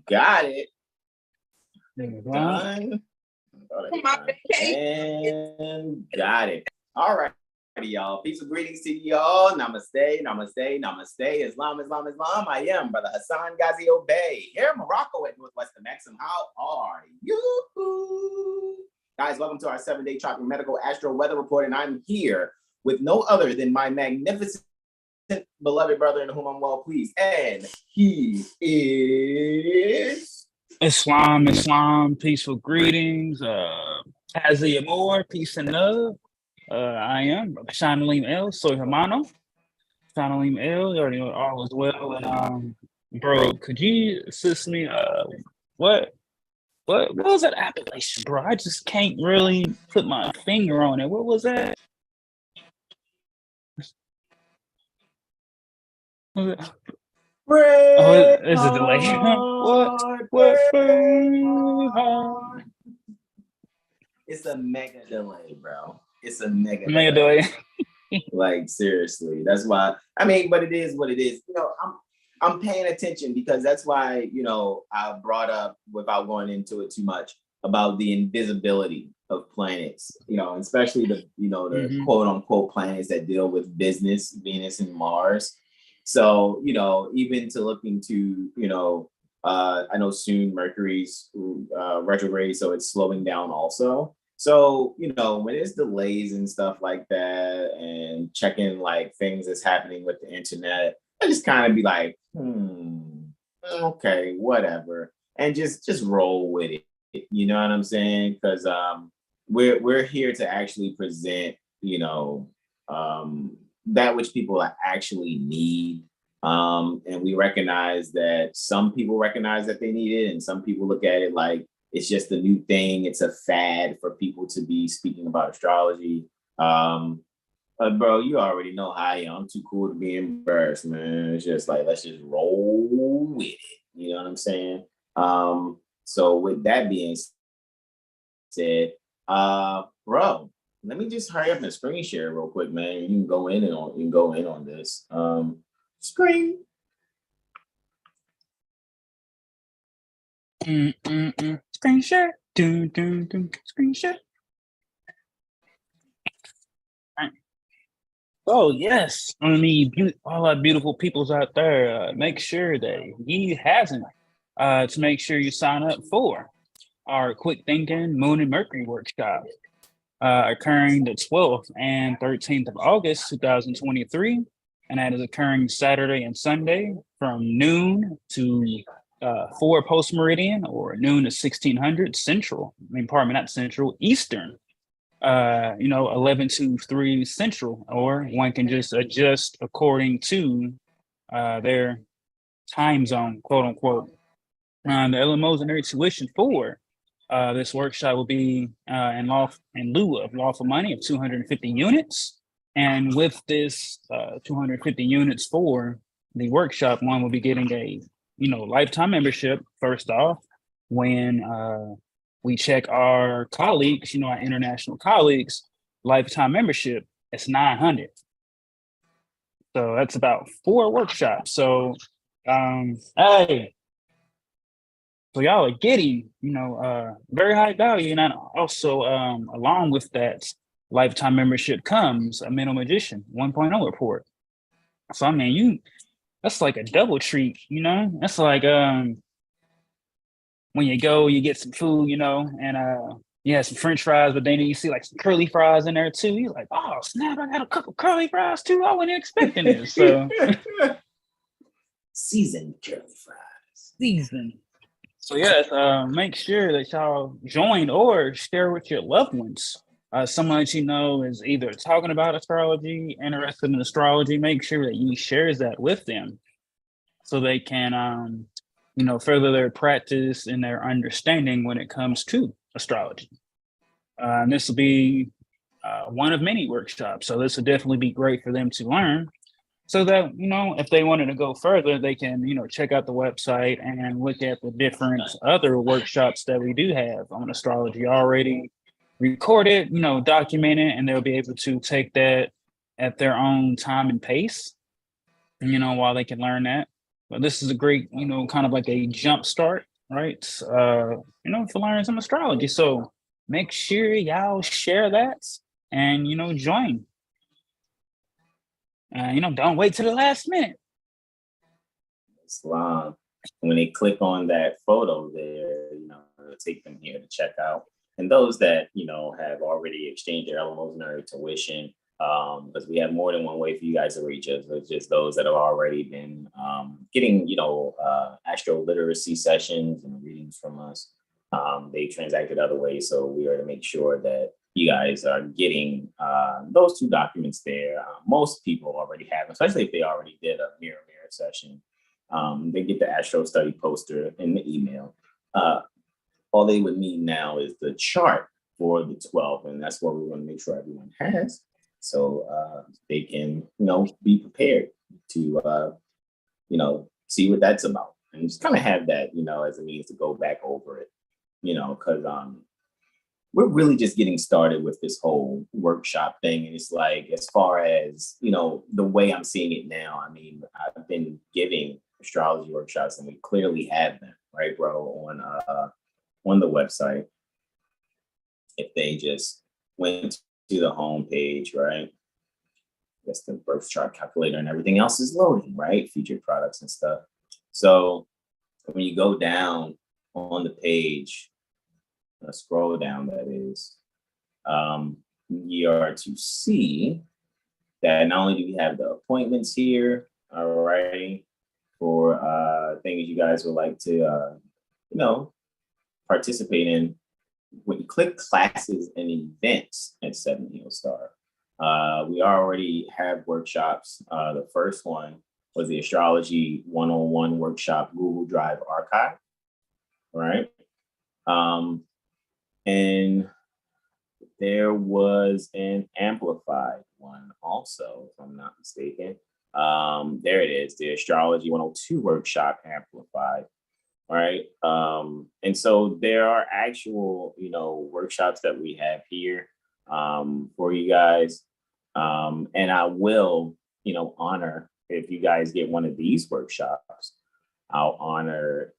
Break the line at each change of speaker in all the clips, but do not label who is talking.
got it.
Done.
And got it. All right, y'all. Peace and greetings to y'all. Namaste, namaste, namaste. Islam, Islam, Islam. I am Brother Hassan Ghazi Obey here in Morocco at Northwestern Maxim. How are you? Guys, welcome to our 7-day tropical medical astro weather report. And I'm here with no other than my magnificent beloved brother in whom I'm well pleased. And he is
Islam, peaceful greetings. Hazia Moor, peace and love. I am Shanalim L, soy hermano. Shanalim L, you already know all is well. And bro, could you assist me? What was that appellation, bro? I just can't really put my finger on it. What was that? It's a delay. What?
It's a mega delay, bro. It's a mega
delay.
Like, seriously. That's why, I mean, but it is what it is. You know, I'm paying attention because that's why, you know, I brought up, without going into it too much, about the invisibility of planets, you know, especially the quote unquote planets that deal with business, Venus and Mars. So, you know, even to look into, you know, I know soon Mercury's retrograde, so it's slowing down also. So, you know, when there's delays and stuff like that and checking like things that's happening with the internet, I just kind of be like, okay, whatever. And just roll with it. You know what I'm saying? Because we're here to actually present, you know, that which people actually need. And we recognize that some people recognize that they need it, and some people look at it like it's just a new thing. It's a fad for people to be speaking about astrology. But bro, you already know how I am. I'm too cool to be embarrassed, man. It's just like, let's just roll with it. You know what I'm saying? So with that being said, bro, let me just hurry up and screen share real quick, man. You can go in on this. Screen.
Screen share. Screen share. Oh yes, I mean, all our beautiful peoples out there. Make sure that he hasn't. To make sure you sign up for our Quick Thinking Moon and Mercury workshop, occurring the 12th and 13th of August, 2023. And that is occurring Saturday and Sunday from noon to 4 post meridian, or noon to 1600 Central. Not Central, Eastern. 11 to 3 Central, or one can just adjust according to their time zone, quote unquote. The LMOs and their tuition for this workshop will be in lieu of lawful money of 250 units. And with this 250 units for the workshop, one will be getting a lifetime membership first off. When we check our colleagues, our international colleagues, lifetime membership, it's 900. So that's about 4 workshops. So hey. So y'all are getting, very high value. And also, along with that lifetime membership comes a Mental Magician 1.0 report. So, I mean, that's like a double treat, That's like when you go, you get some food, and you have some French fries, but then you see like some curly fries in there too. You're like, oh, snap, I got a couple curly fries too. I wasn't expecting this. So,
seasoned curly fries.
Seasoned. So yes, make sure that y'all join or share with your loved ones. Someone that you know is either talking about astrology, interested in astrology. Make sure that you share that with them, so they can, further their practice and their understanding when it comes to astrology. And this will be one of many workshops, so this will definitely be great for them to learn. So that, if they wanted to go further, they can, check out the website and look at the different other workshops that we do have on astrology already recorded, documented, and they'll be able to take that at their own time and pace, while they can learn that. But this is a great, kind of like a jump start right? To learn some astrology. So make sure y'all share that and join. Don't wait till the last minute.
Islam. When they click on that photo there, it'll take them here to check out. And those that, have already exchanged their preliminary tuition, because we have more than one way for you guys to reach us. It's just those that have already been getting, AstroLiteracy sessions and readings from us. They transacted other ways. So we are to make sure that you guys are getting those two documents there. Most people already have, especially if they already did a mirror session. They get the Astro Study poster in the email. All they would need now is the chart for the 12, and that's what we want to make sure everyone has, so they can, be prepared to, see what that's about, and just kind of have that, as a means to go back over it, because we're really just getting started with this whole workshop thing. And it's like, as far as, the way I'm seeing it now, I mean, I've been giving astrology workshops and we clearly have them, right, bro, on the website. If they just went to the home page, right? That's the birth chart calculator and everything else is loading, right? Featured products and stuff. So when you go down on the page, scroll down, that is, you are to see that not only do we have the appointments here, all right, for things you guys would like to, participate in. When you click classes and events at 7 Hill Star, we already have workshops. The first one was the Astrology 101 workshop, Google Drive archive, right? And there was an amplified one also, if I'm not mistaken. There it is, the Astrology 102 workshop amplified, right? And so there are actual, workshops that we have here for you guys. And I will, honor, if you guys get one of these workshops, I'll honor,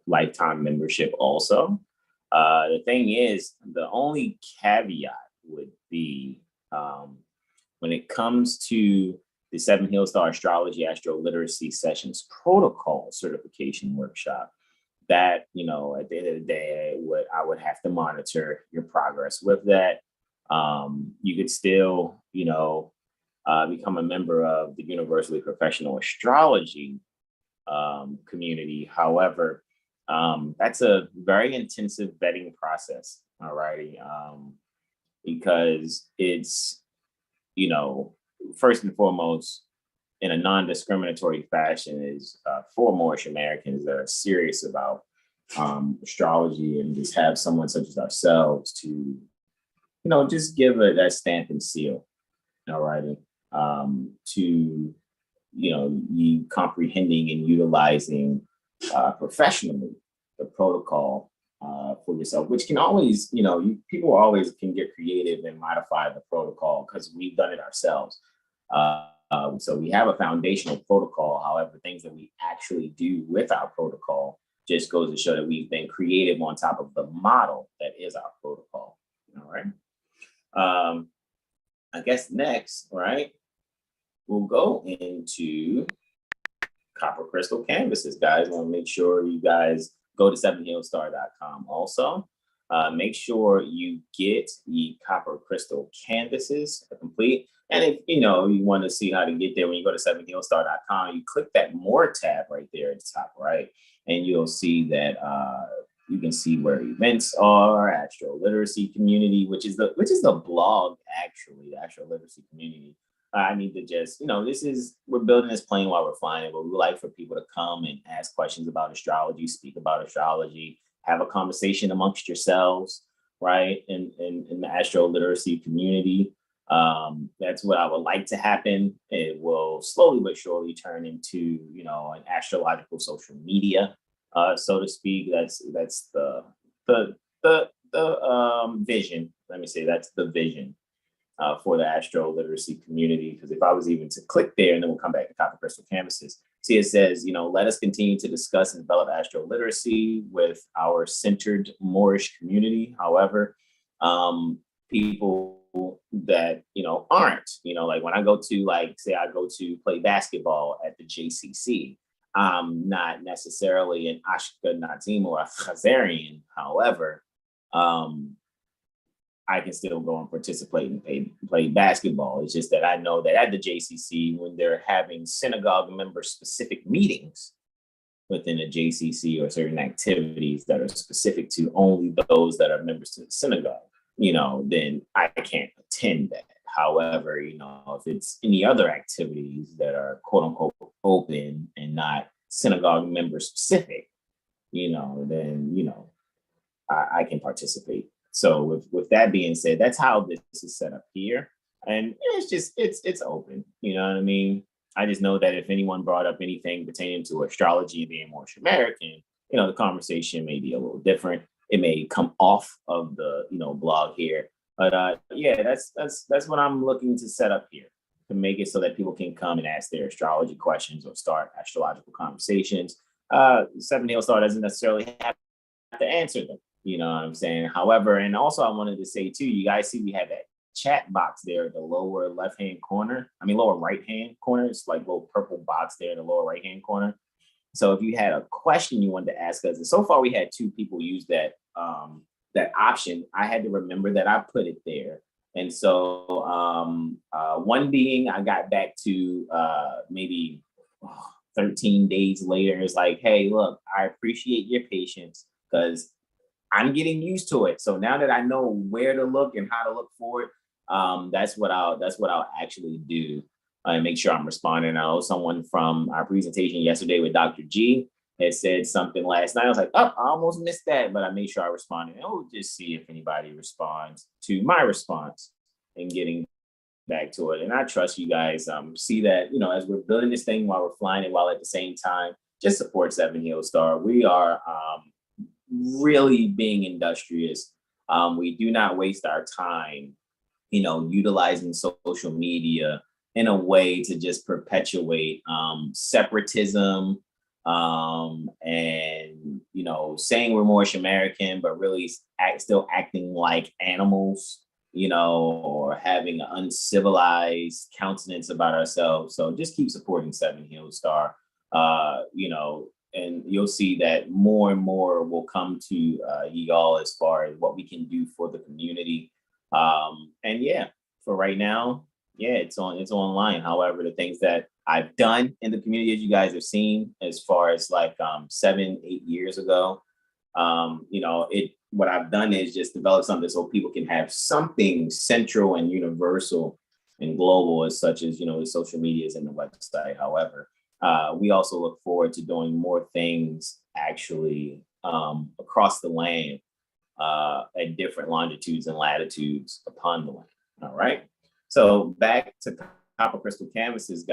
lifetime membership also. The thing is, the only caveat would be when it comes to the 7 Hill Star Astrology AstroLiteracy Sessions Protocol Certification Workshop, that, at the end of the day, I would have to monitor your progress with that. You could still, become a member of the Universally Professional Astrology community. However, that's a very intensive vetting process, all righty, because it's, first and foremost, in a non-discriminatory fashion, is for Moorish Americans that are serious about astrology, and just have someone such as ourselves to, just give it that stamp and seal, all righty, to, you comprehending and utilizing professionally the protocol for yourself, which can always, people always can get creative and modify the protocol because we've done it ourselves. So we have a foundational protocol. However, things that we actually do with our protocol just goes to show that we've been creative on top of the model that is our protocol. All right. I guess next, right, we'll go into copper crystal canvases, guys. I want to make sure you guys go to 7hillstar.com also. Make sure you get the copper crystal canvases complete. And if you want to see how to get there, when you go to 7hillstar.com, you click that More tab right there at the top right, and you'll see that you can see where events are, AstroLiteracy community, which is the blog, actually, the AstroLiteracy community. I need to just, we're building this plane while we're flying, but we would like for people to come and ask questions about astrology, speak about astrology, have a conversation amongst yourselves, right? In the AstroLiteracy community. That's what I would like to happen. It will slowly but surely turn into, an astrological social media, so to speak. That's the vision. Let me say that's the vision for the AstroLiteracy community. Because if I was even to click there, and then we'll come back to copper crystal canvases, See, it says, let us continue to discuss and develop AstroLiteracy with our centered Moorish community. However, people that, aren't, like when I go to, like, say I go to play basketball at the JCC, I'm not necessarily an Ashkenazim or a Khazarian. However, I can still go and participate and play basketball. It's just that I know that at the JCC, when they're having synagogue member specific meetings within a JCC or certain activities that are specific to only those that are members to the synagogue, then I can't attend that. However, if it's any other activities that are quote unquote open and not synagogue member specific, then, I can participate. So with that being said, that's how this is set up here. And it's open, you know what I mean? I just know that if anyone brought up anything pertaining to astrology and being Moorish American, the conversation may be a little different. It may come off of the, blog here. But yeah, that's what I'm looking to set up here, to make it so that people can come and ask their astrology questions or start astrological conversations. 7 Hill Star doesn't necessarily have to answer them. You know what I'm saying? However, and also I wanted to say too, you guys see we have that chat box there, the lower left-hand corner. lower right-hand corner. It's like a little purple box there in the lower right-hand corner. So if you had a question you wanted to ask us, and so far we had 2 people use that that option. I had to remember that I put it there. And so one being I got back to maybe 13 days later. It's like, hey, look, I appreciate your patience because I'm getting used to it. So now that I know where to look and how to look for it, that's what I'll actually do and make sure I'm responding. I know someone from our presentation yesterday with Dr. G had said something last night. I was like, oh, I almost missed that, but I made sure I responded. And we'll just see if anybody responds to my response and getting back to it. And I trust you guys see that, as we're building this thing while we're flying it, while at the same time, just support 7 Hill Star. We are really being industrious. We do not waste our time, utilizing social media in a way to just perpetuate separatism and, saying we're Moorish American, but really still acting like animals, or having an uncivilized countenance about ourselves. So just keep supporting 7 Hill Star, and you'll see that more and more will come to y'all as far as what we can do for the community. And yeah, for right now, yeah, it's online. However, the things that I've done in the community, as you guys have seen, as far as like 7-8 years ago, what I've done is just develop something so people can have something central and universal and global, as such as, the social medias and the website. However, we also look forward to doing more things actually across the land at different longitudes and latitudes upon the land. All right. So back to copper crystal canvases,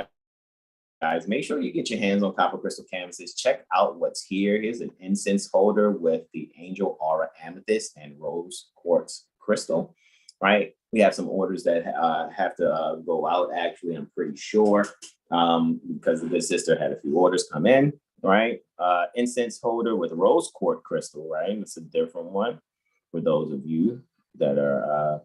guys. Make sure you get your hands on copper crystal canvases. Check out what's here. Here's an incense holder with the angel aura amethyst and rose quartz crystal. Right. We have some orders that have to go out. Actually, I'm pretty sure. Because the good sister had a few orders come in, right? Incense holder with rose quartz crystal, right? It's a different one for those of you that are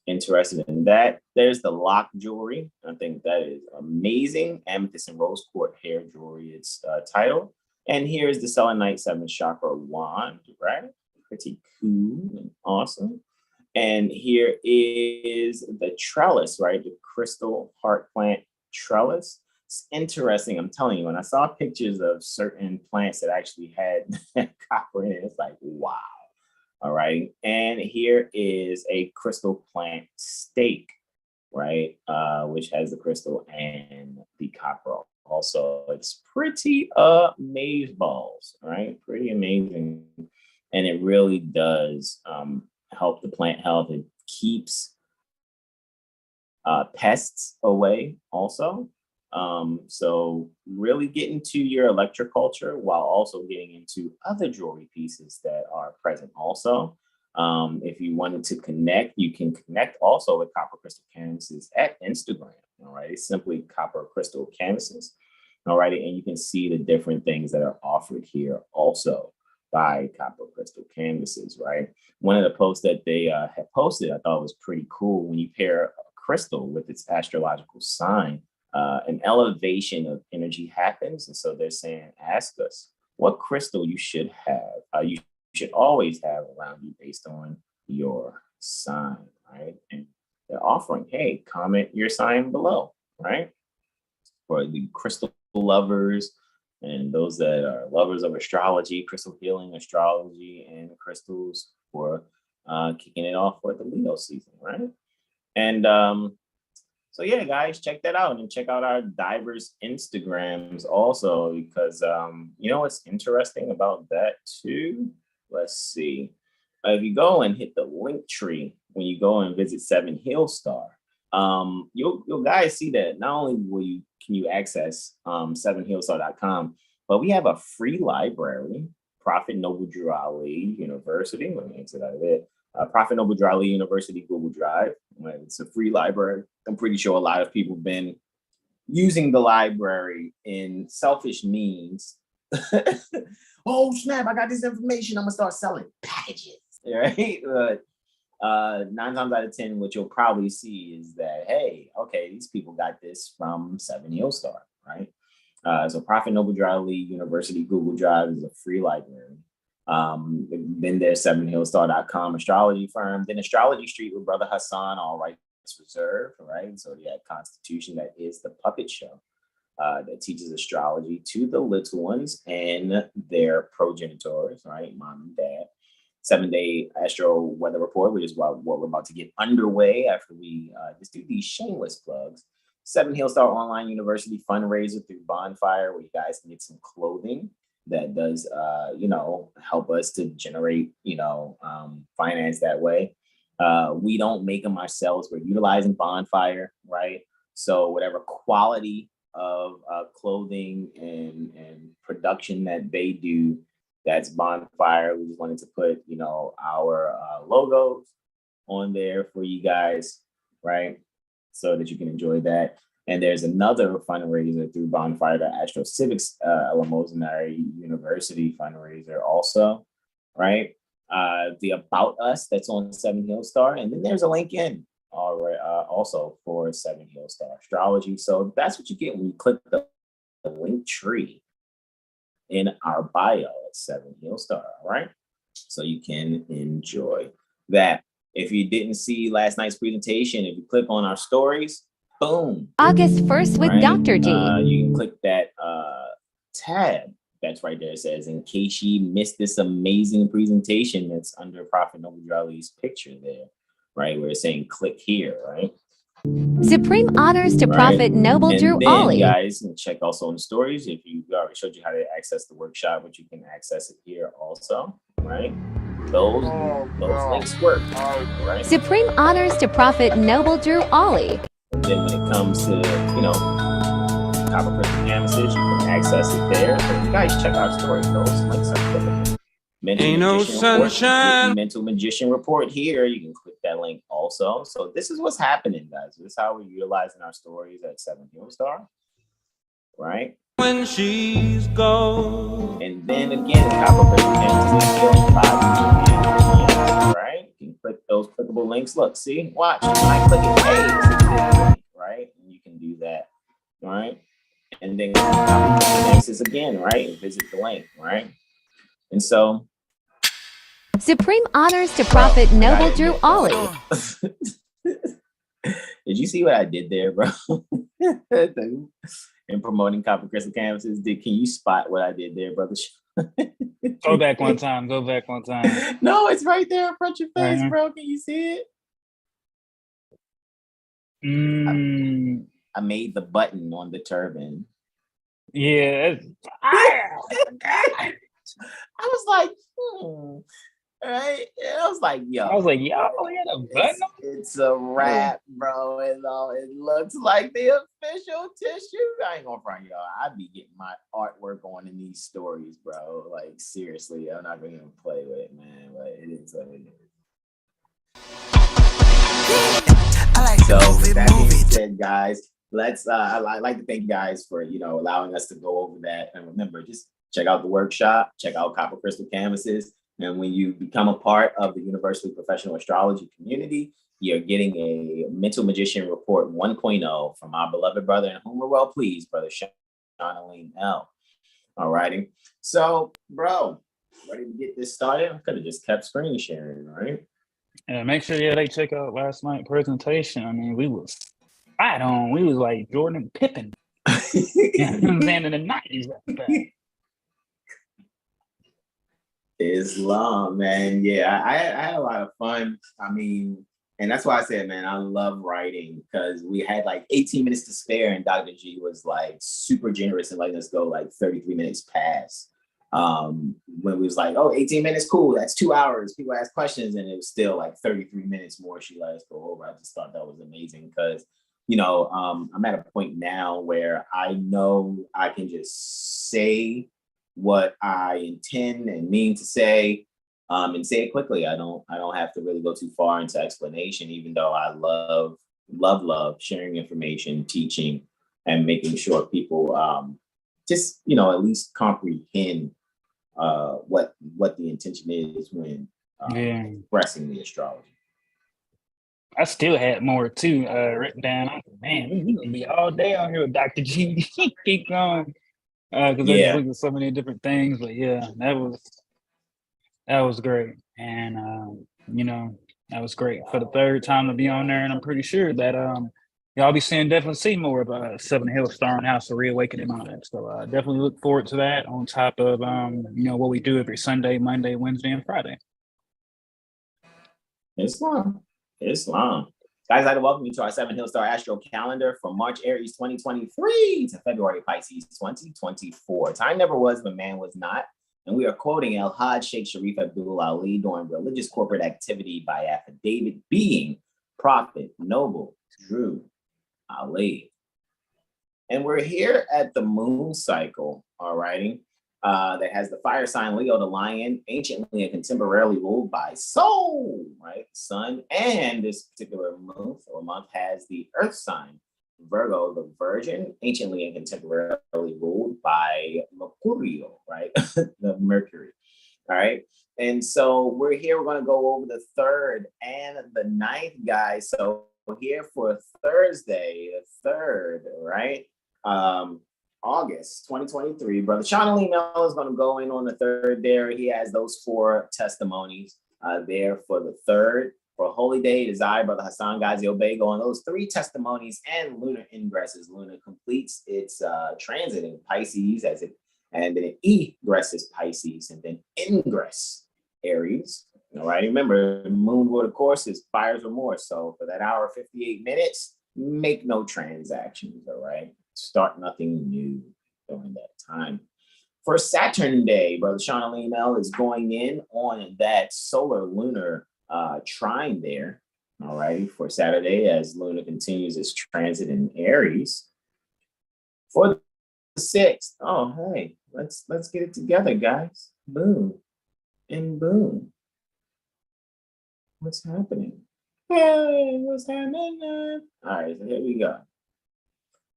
interested in that. There's the lock jewelry. I think that is amazing. Amethyst and rose quartz hair jewelry, it's titled. And here's the selenite 7th chakra wand, right? Pretty cool and awesome. And here is the trellis, right? The crystal heart plant trellis. It's interesting. I'm telling you, when I saw pictures of certain plants that actually had copper in it, it's like, wow. All right. And here is a crystal plant stake, right? Which has the crystal and the copper. Also, it's pretty amaze balls, right? Pretty amazing. And it really does help the plant health. It keeps pests away also. So really get into your electroculture while also getting into other jewelry pieces that are present also. If you wanted to connect, you can connect also with Copper Crystal Canvases at Instagram. All right, it's simply Copper Crystal Canvases. All right, and you can see the different things that are offered here also by Copper Crystal Canvases, right? One of the posts that they had posted, I thought was pretty cool. When you pair a crystal with its astrological sign, an elevation of energy happens. And so they're saying, ask us what crystal you should have. You should always have around you based on your sign, right? And they're offering, hey, comment your sign below, right? For the crystal lovers and those that are lovers of astrology, crystal healing, astrology, and crystals for kicking it off for the Leo season, right? And so yeah, guys, check that out and check out our diverse Instagrams also, because you know what's interesting about that too? Let's see. If you go and hit the link tree when you go and visit 7 Hill Star, you'll guys see that not only can you access 7hillstar.com, but we have a free library, Prophet Noble Drew Ali University. Let me exit out of it. Prophet Noble Drew Ali University Google Drive. It's a free library. I'm pretty sure a lot of people have been using the library in selfish means. Oh snap! I got this information. I'm gonna start selling packages, right? But 9 times out of 10, what you'll probably see is that, hey, okay, these people got this from 7 Hill Star, right? So Prophet Noble Drew Ali University Google Drive is a free library. Then there's 7hillstar.com, Astrology Firm, then Astrology Street with Brother Hassan, all rights reserved, right? So you have Constitution, that is the puppet show that teaches astrology to the little ones and their progenitors, right? Mom and dad. 7-day Astro Weather Report, which is what we're about to get underway after we just do these shameless plugs. 7 Hill Star Online University fundraiser through Bonfire, where you guys can get some clothing that does, help us to generate, finance that way. We don't make them ourselves. We're utilizing Bonfire, right? So whatever quality of clothing and production that they do, that's Bonfire. We just wanted to put, our logos on there for you guys, right? So that you can enjoy that. And there's another fundraiser through Bonfire, the AstroCivics Lamosinary University fundraiser also, right? The About Us, that's on 7 Hill Star. And then there's a link in also for 7 Hill Star Astrology. So that's what you get when you click the link tree in our bio at 7 Hill Star, all right? So you can enjoy that. If you didn't see last night's presentation, if you click on our stories, boom.
August 1st with Dr. G.
You can click that tab that's right there. It says, in case you missed this amazing presentation, that's under Prophet Noble Drew Ali's picture there, right? Where it's saying click here, right?
Supreme honors to Prophet Noble Drew Ali.
Guys, can check also on the stories. If we already showed you how to access the workshop, but you can access it here also, right? Those links work, right?
Supreme honors to Prophet Noble Drew Ali.
And then when it comes to, Copper Crystal Canvases, you can access it there. So you guys check our story. Those links are clickable. Mental Magician Report here. You can click that link also. So this is what's happening, guys. This is how we're utilizing our stories at 7 Hill Star, right? When she's gone. And then again, Copper Crystal Canvases, right? You can click those clickable links. Look, see, watch. When I click it, hey, this is right? And you can do that, right? And then this is again, right? Visit the link, right? And so
Supreme honors to Prophet Noble Drew Ali.
Did you see what I did there, bro? In promoting Copper Crystal Canvases, can you spot what I did there, brother?
Go back one time.
No, it's right there in front of your face, bro. Can you see it? I made the button on the turban.
Yeah.
I was like, right? And I was like, yo.
We had a button.
It's a wrap, bro. It looks like the official tissue. I ain't gonna front y'all. I'd be getting my artwork on in these stories, bro. Like, seriously, I'm not gonna even play with it, man. Like, it is what it is. So, with that being said, guys, let's I like to thank you guys for allowing us to go over that. And remember, just check out the workshop, check out Copper Crystal Canvases. And when you become a part of the Universally Professional Astrology community, you're getting a Mental Magician Report 1.0 from our beloved brother, and whom we're well pleased, Brother Sean L. All righty. So, bro, ready to get this started? I could have just kept screen sharing, right?
And make sure they check out last night's presentation. I mean, we was right on. We was like Jordan and Pippen. Man in the 90s.
Islam, man. Yeah, I had a lot of fun. I mean, and that's why I said, man, I love writing, because we had like 18 minutes to spare, and Dr. G was like super generous and letting us go like 33 minutes past. When we was like, oh, 18 minutes, cool, that's 2 hours. People ask questions, and it was still like 33 minutes more she let us go over. I just thought that was amazing, because I'm at a point now where I know I can just say what I intend and mean to say, and say it quickly. I don't have to really go too far into explanation, even though I love sharing information, teaching, and making sure people just at least comprehend what the intention is when expressing the astrology.
I still had more too written down. I said, man, we gonna be all day on here with Dr. G. Keep going. Because I just looked at so many different things. But yeah, that was great. And that was great for the third time to be on there. And I'm pretty sure that y'all be definitely see more about Seven Hill Star and House of Reawakening on it. So definitely look forward to that, on top of what we do every Sunday, Monday, Wednesday, and Friday.
Islam. Guys, I'd like to welcome you to our 7 Hill Star Astro Calendar from March Aries 2023 to February Pisces 2024. Time never was, but man was not. And we are quoting El Hajj Sheikh Sharif Abdul Ali during religious corporate activity by affidavit, being Prophet Noble Drew Ali. And we're here at the moon cycle, all righty, that has the fire sign Leo, the lion, anciently and contemporarily ruled by Sol, right? Sun. And this particular month has the earth sign Virgo, the virgin, anciently and contemporarily ruled by Mercurio, right? The Mercury. All right. And so we're going to go over the 3rd and the 9th, guys. So here for Thursday, the 3rd, right? August 2023, Brother Sean Ali Mel is going to go in on the 3rd there. He has those 4 testimonies there for the 3rd. For Holy Day, it is I, Brother Hassan Ghazi Obey, on those 3 testimonies and lunar ingresses. Luna completes its transit in Pisces, and then it egresses Pisces, and then ingress Aries. All right, remember, moon word, of course, is buyer's remorse. So for that hour, 58 minutes, make no transactions, all right? Start nothing new during that time. For Saturn Day, Brother Sean Ali Mel is going in on that solar lunar trine there, all right, for Saturday, as Luna continues its transit in Aries. For the 6th, oh, hey, let's get it together, guys. Boom and boom. What's happening? Hey, what's happening? All right, so here we go.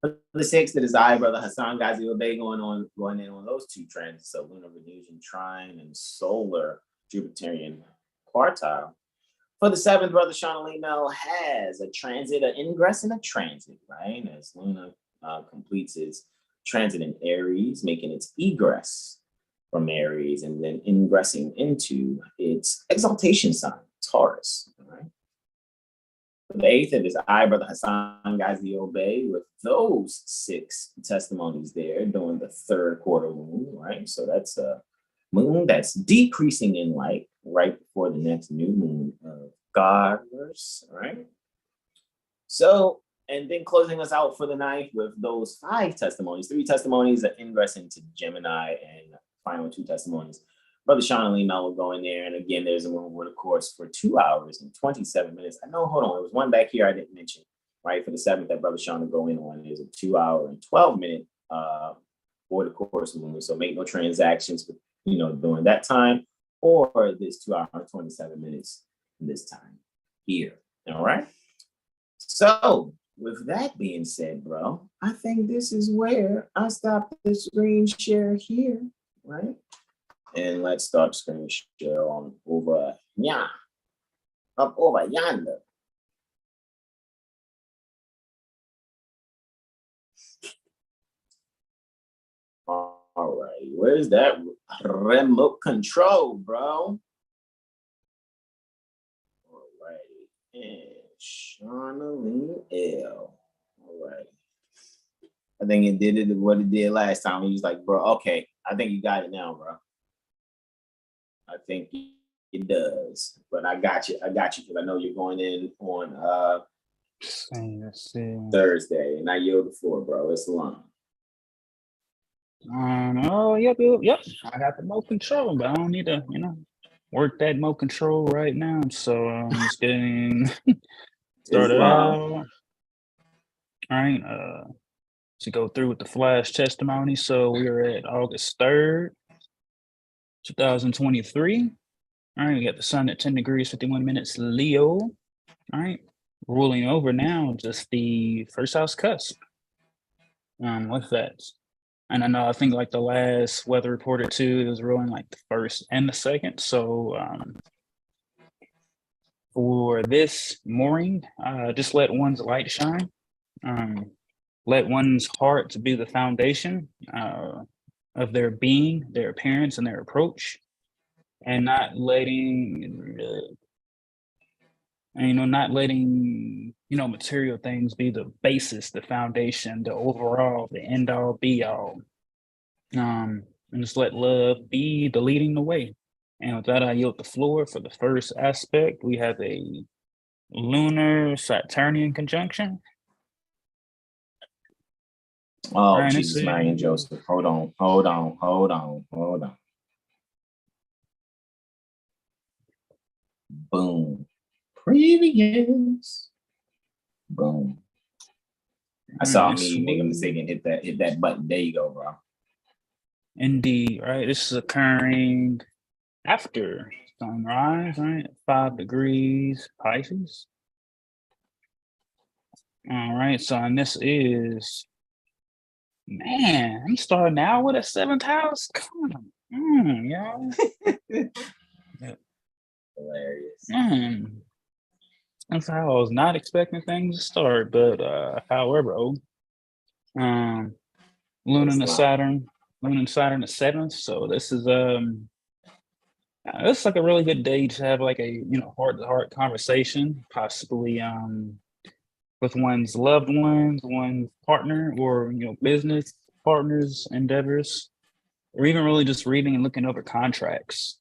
For the 6th, it is I, Brother Hassan Ghazi Obey, going in on those 2 transits, so lunar Venusian trine and solar Jupiterian quartile. For the 7th, Brother Sean Ali Mel has a transit, an ingress, and a transit, right? As Luna completes its transit in Aries, making its egress from Aries, and then ingressing into its exaltation sign, Taurus, right? For the 8th, it is I, Brother Hassan Ghazi Obey, with those 6 testimonies there during the 3rd quarter moon, right? So that's a moon that's decreasing in light right before the next new moon of Godverse, right? So, and then closing us out for the 9th with those 5 testimonies, 3 testimonies that ingress into Gemini, and final 2 testimonies. Brother Sean Ali Mel will go in there, and again, there's a moon word, of course, for 2 hours and 27 minutes. I know, hold on, there was one back here I didn't mention, right? For the 7th that Brother Sean will go in on is a 2 hour and 12 minute for the course moon. So make no transactions, during that time, or this 2 hour and 27 minutes this time here. All right. So with that being said, bro, I think this is where I stop the screen share here, right? And let's start screen share on over up over yonder. All right, where's that remote control, bro? All right, and Charlene L. All right. I think it did it what it did last time. He was like, bro, okay, I think you got it now, bro. I think it does, but I got you because I know you're going in on Thursday, and I yield the floor, bro. It's long.
Oh, yep. I got the remote control, but I don't need to, work that remote control right now. So I'm just getting started out. All right. To go through with the flash testimony. So we are at August 3rd, 2023. All right, we got the sun at 10 degrees, 51 minutes, Leo. All right, ruling over now, just the first house cusp. With that. And I know, I think like the last weather report or two, it was ruling like the first and the second. So for this morning, just let one's light shine. Let one's heart be the foundation of their being, their appearance, and their approach, and not letting material things be the basis, the foundation, the overall, the end all, be all. And just let love be the leading the way. And with that, I yield the floor for the first aspect. We have a lunar Saturnian conjunction.
Oh, right, Jesus, Mary and Joseph. Hold on. Boom. Previous. Boom. I saw me make a mistake and hit that button. There you go, bro.
Indeed, right? This is occurring after sunrise, right? 5 degrees Pisces. All right, so and this is, man, I'm starting out with a 7th house. Come on, y'all.
Hilarious.
That's how I was not expecting things to start, but however, Luna and Saturn at 7th. So this is it's like a really good day to have like a heart-to-heart conversation, possibly with one's loved ones, one's partner, or business partners, endeavors, or even really just reading and looking over contracts,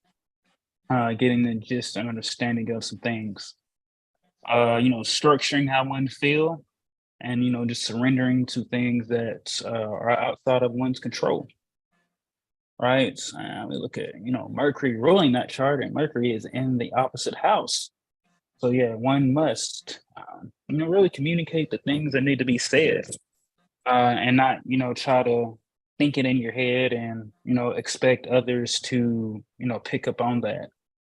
getting the gist and understanding of some things. Structuring how one feel, and just surrendering to things that are outside of one's control. Right? We look at Mercury ruling that chart, and Mercury is in the opposite house. So yeah, one must really communicate the things that need to be said, and not try to think it in your head and expect others to pick up on that.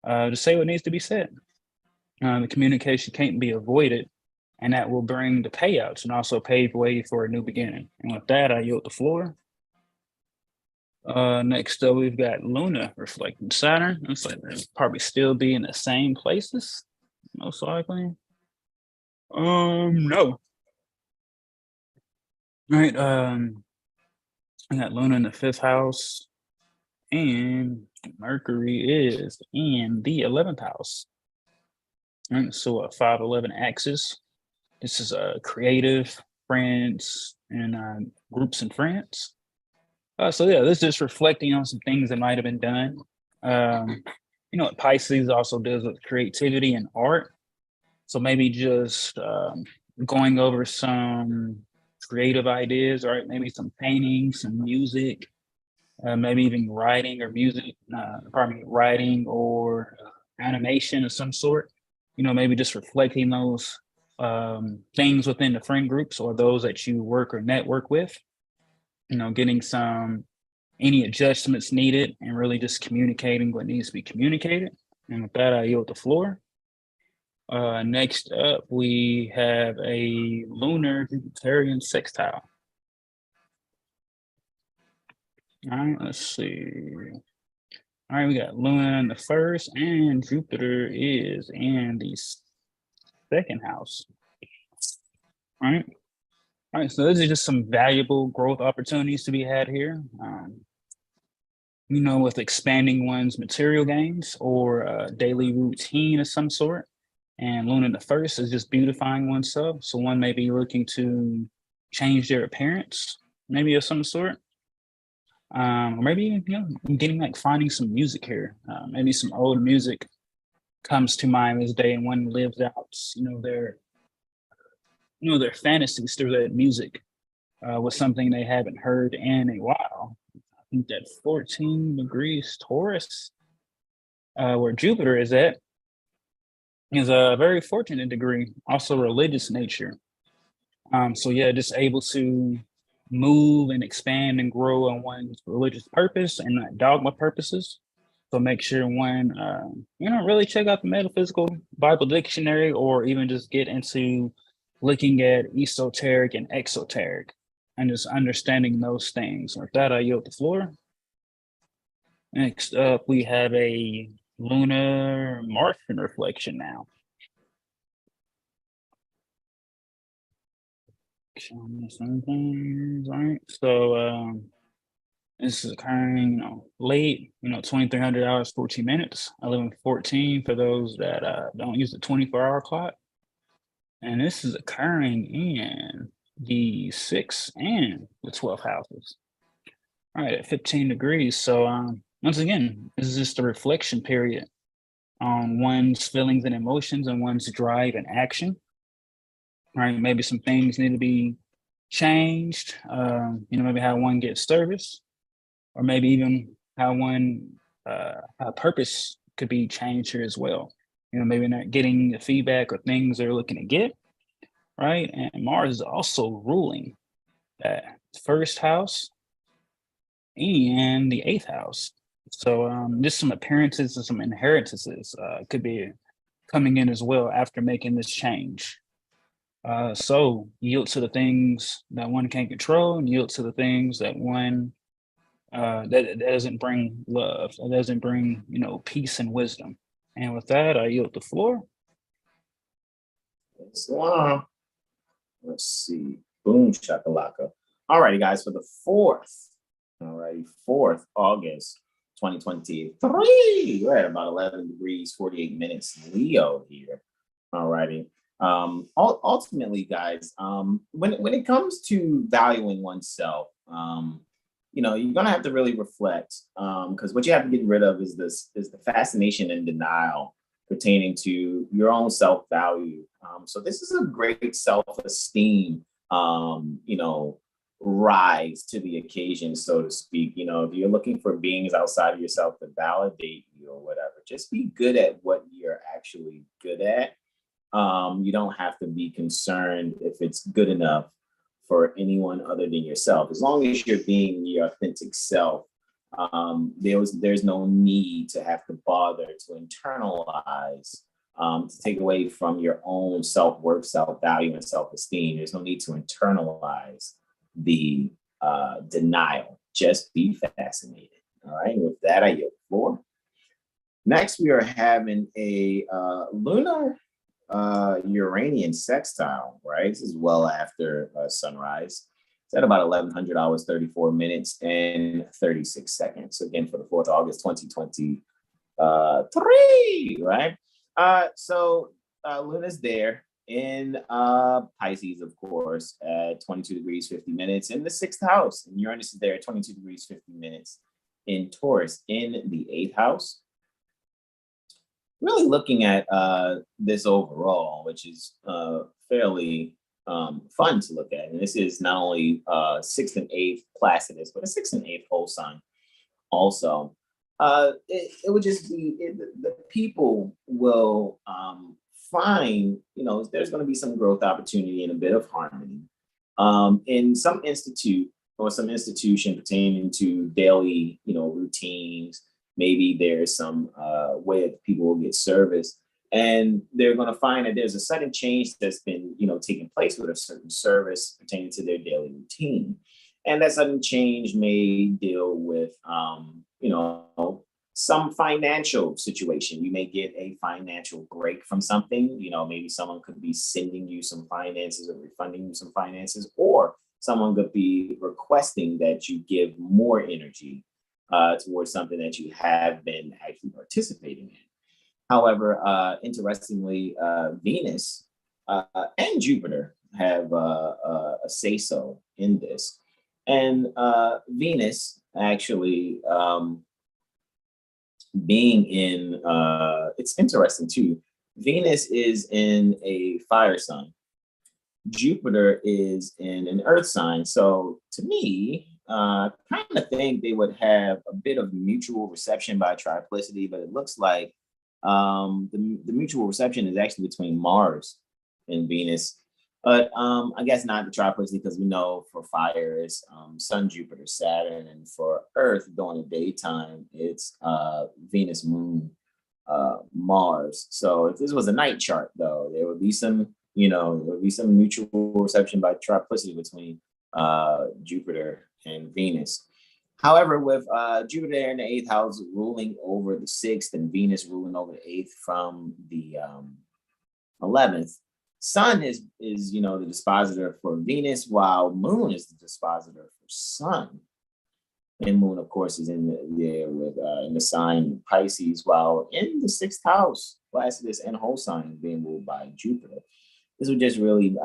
To say what needs to be said. The communication can't be avoided, and that will bring the payouts and also pave way for a new beginning. And with that, I yield the floor. Next up, we've got Luna reflecting Saturn. Looks like they'll probably still be in the same places, most likely. No. All right, I got Luna in the 5th house, and Mercury is in the 11th house. All right, so a 5-11 axis. This is creative, friends, and groups and friends. So yeah, this is just reflecting on some things that might have been done. Pisces also deals with creativity and art. So maybe just going over some creative ideas, right? Maybe some painting, some music, maybe even writing or music, writing or animation of some sort. Maybe just reflecting those things within the friend groups or those that you work or network with. Getting any adjustments needed and really just communicating what needs to be communicated. And with that, I yield the floor. Next up, we have a lunar Jupiterian sextile. All right, let's see. All right, we got Luna in the first, and Jupiter is in the second house. All right. All right, so those are just some valuable growth opportunities to be had here. With expanding one's material gains or a daily routine of some sort. And Luna in the first is just beautifying oneself. So one may be looking to change their appearance, maybe of some sort. Or maybe, finding some music here. Maybe some old music comes to mind this day and one lives out, their fantasies through that music was something they haven't heard in a while. I think that 14 degrees Taurus, where Jupiter is at, is a very fortunate degree, also religious nature. So yeah, just able to move and expand and grow on one's religious purpose and not dogma purposes. So make sure one, really check out the Metaphysical Bible Dictionary, or even just get into looking at esoteric and exoteric and just understanding those things. With that, I yield the floor. Next up, we have a lunar Martian reflection now. All right, so this is occurring, late, 2300 hours, 14 minutes, 11:14 for those that don't use the 24-hour clock. And this is occurring in the 6th and the 12th houses. All right, at 15 degrees. So once again, this is just a reflection period on one's feelings and emotions and one's drive and action. All right, maybe some things need to be changed. Maybe how one gets service, or maybe even how how purpose could be changed here as well. Maybe not getting the feedback or things they're looking to get, right? And Mars is also ruling that first house and the 8th house. So just some appearances and some inheritances could be coming in as well after making this change. So yield to the things that one can't control, and yield to the things that one that doesn't bring love, that doesn't bring peace and wisdom. And with that, I yield the floor.
Let's see. Boom shakalaka. All righty, guys, for the 4th August 2023. We're at about 11 degrees, 48 minutes Leo here. All righty. Ultimately, guys, when it comes to valuing oneself, you're gonna have to really reflect, because what you have to get rid of is the fascination and denial pertaining to your own self-value. So this is a great self-esteem, rise to the occasion, so to speak. If you're looking for beings outside of yourself to validate you or whatever, just be good at what you're actually good at. You don't have to be concerned if it's good enough for anyone other than yourself. As long as you're being your authentic self, there's no need to have to bother to internalize, to take away from your own self-worth, self-value, and self-esteem. There's no need to internalize the denial. Just be fascinated. All right, with that, I yield the floor. Next, we are having a lunar Uranian sextile, right? This is well after sunrise. It's at about 1100 hours, 34 minutes and 36 seconds. Again, for the 4th of August, 2023, right? So Luna's there in Pisces, of course, at 22 degrees, 50 minutes in the 6th house. And Uranus is there at 22 degrees, 50 minutes in Taurus in the 8th house. Really looking at this overall, which is fairly fun to look at. And this is not only 6th and 8th Placidus, but a 6th and 8th whole sign also. It would just be, the people will find, there's going to be some growth opportunity and a bit of harmony. In some institute or some institution pertaining to daily, routines, maybe there's some way that people will get service. And they're going to find that there's a sudden change that's been, taking place with a certain service pertaining to their daily routine. And that sudden change may deal with, some financial situation. You may get a financial break from something. Maybe someone could be sending you some finances or refunding you some finances, or someone could be requesting that you give more energy towards something that you have been actually participating in. However, interestingly, Venus and Jupiter have a say-so in this. And Venus actually being in, it's interesting too, Venus is in a fire sign. Jupiter is in an earth sign. So to me, kind of think they would have a bit of mutual reception by triplicity, but it looks like the mutual reception is actually between Mars and Venus. But I guess not the triplicity, because we know for fire it's Sun, Jupiter, Saturn, and for Earth during the daytime it's Venus, Moon, Mars. So if this was a night chart, though, there would be some, mutual reception by triplicity between Jupiter and Venus. However, with Jupiter in the 8th house ruling over the 6th and Venus ruling over the 8th from the 11th, Sun is the dispositor for Venus, while Moon is the dispositor for Sun. And Moon, of course, is in the sign Pisces, while in the 6th house, Placidus and whole sign is being ruled by Jupiter. This would just really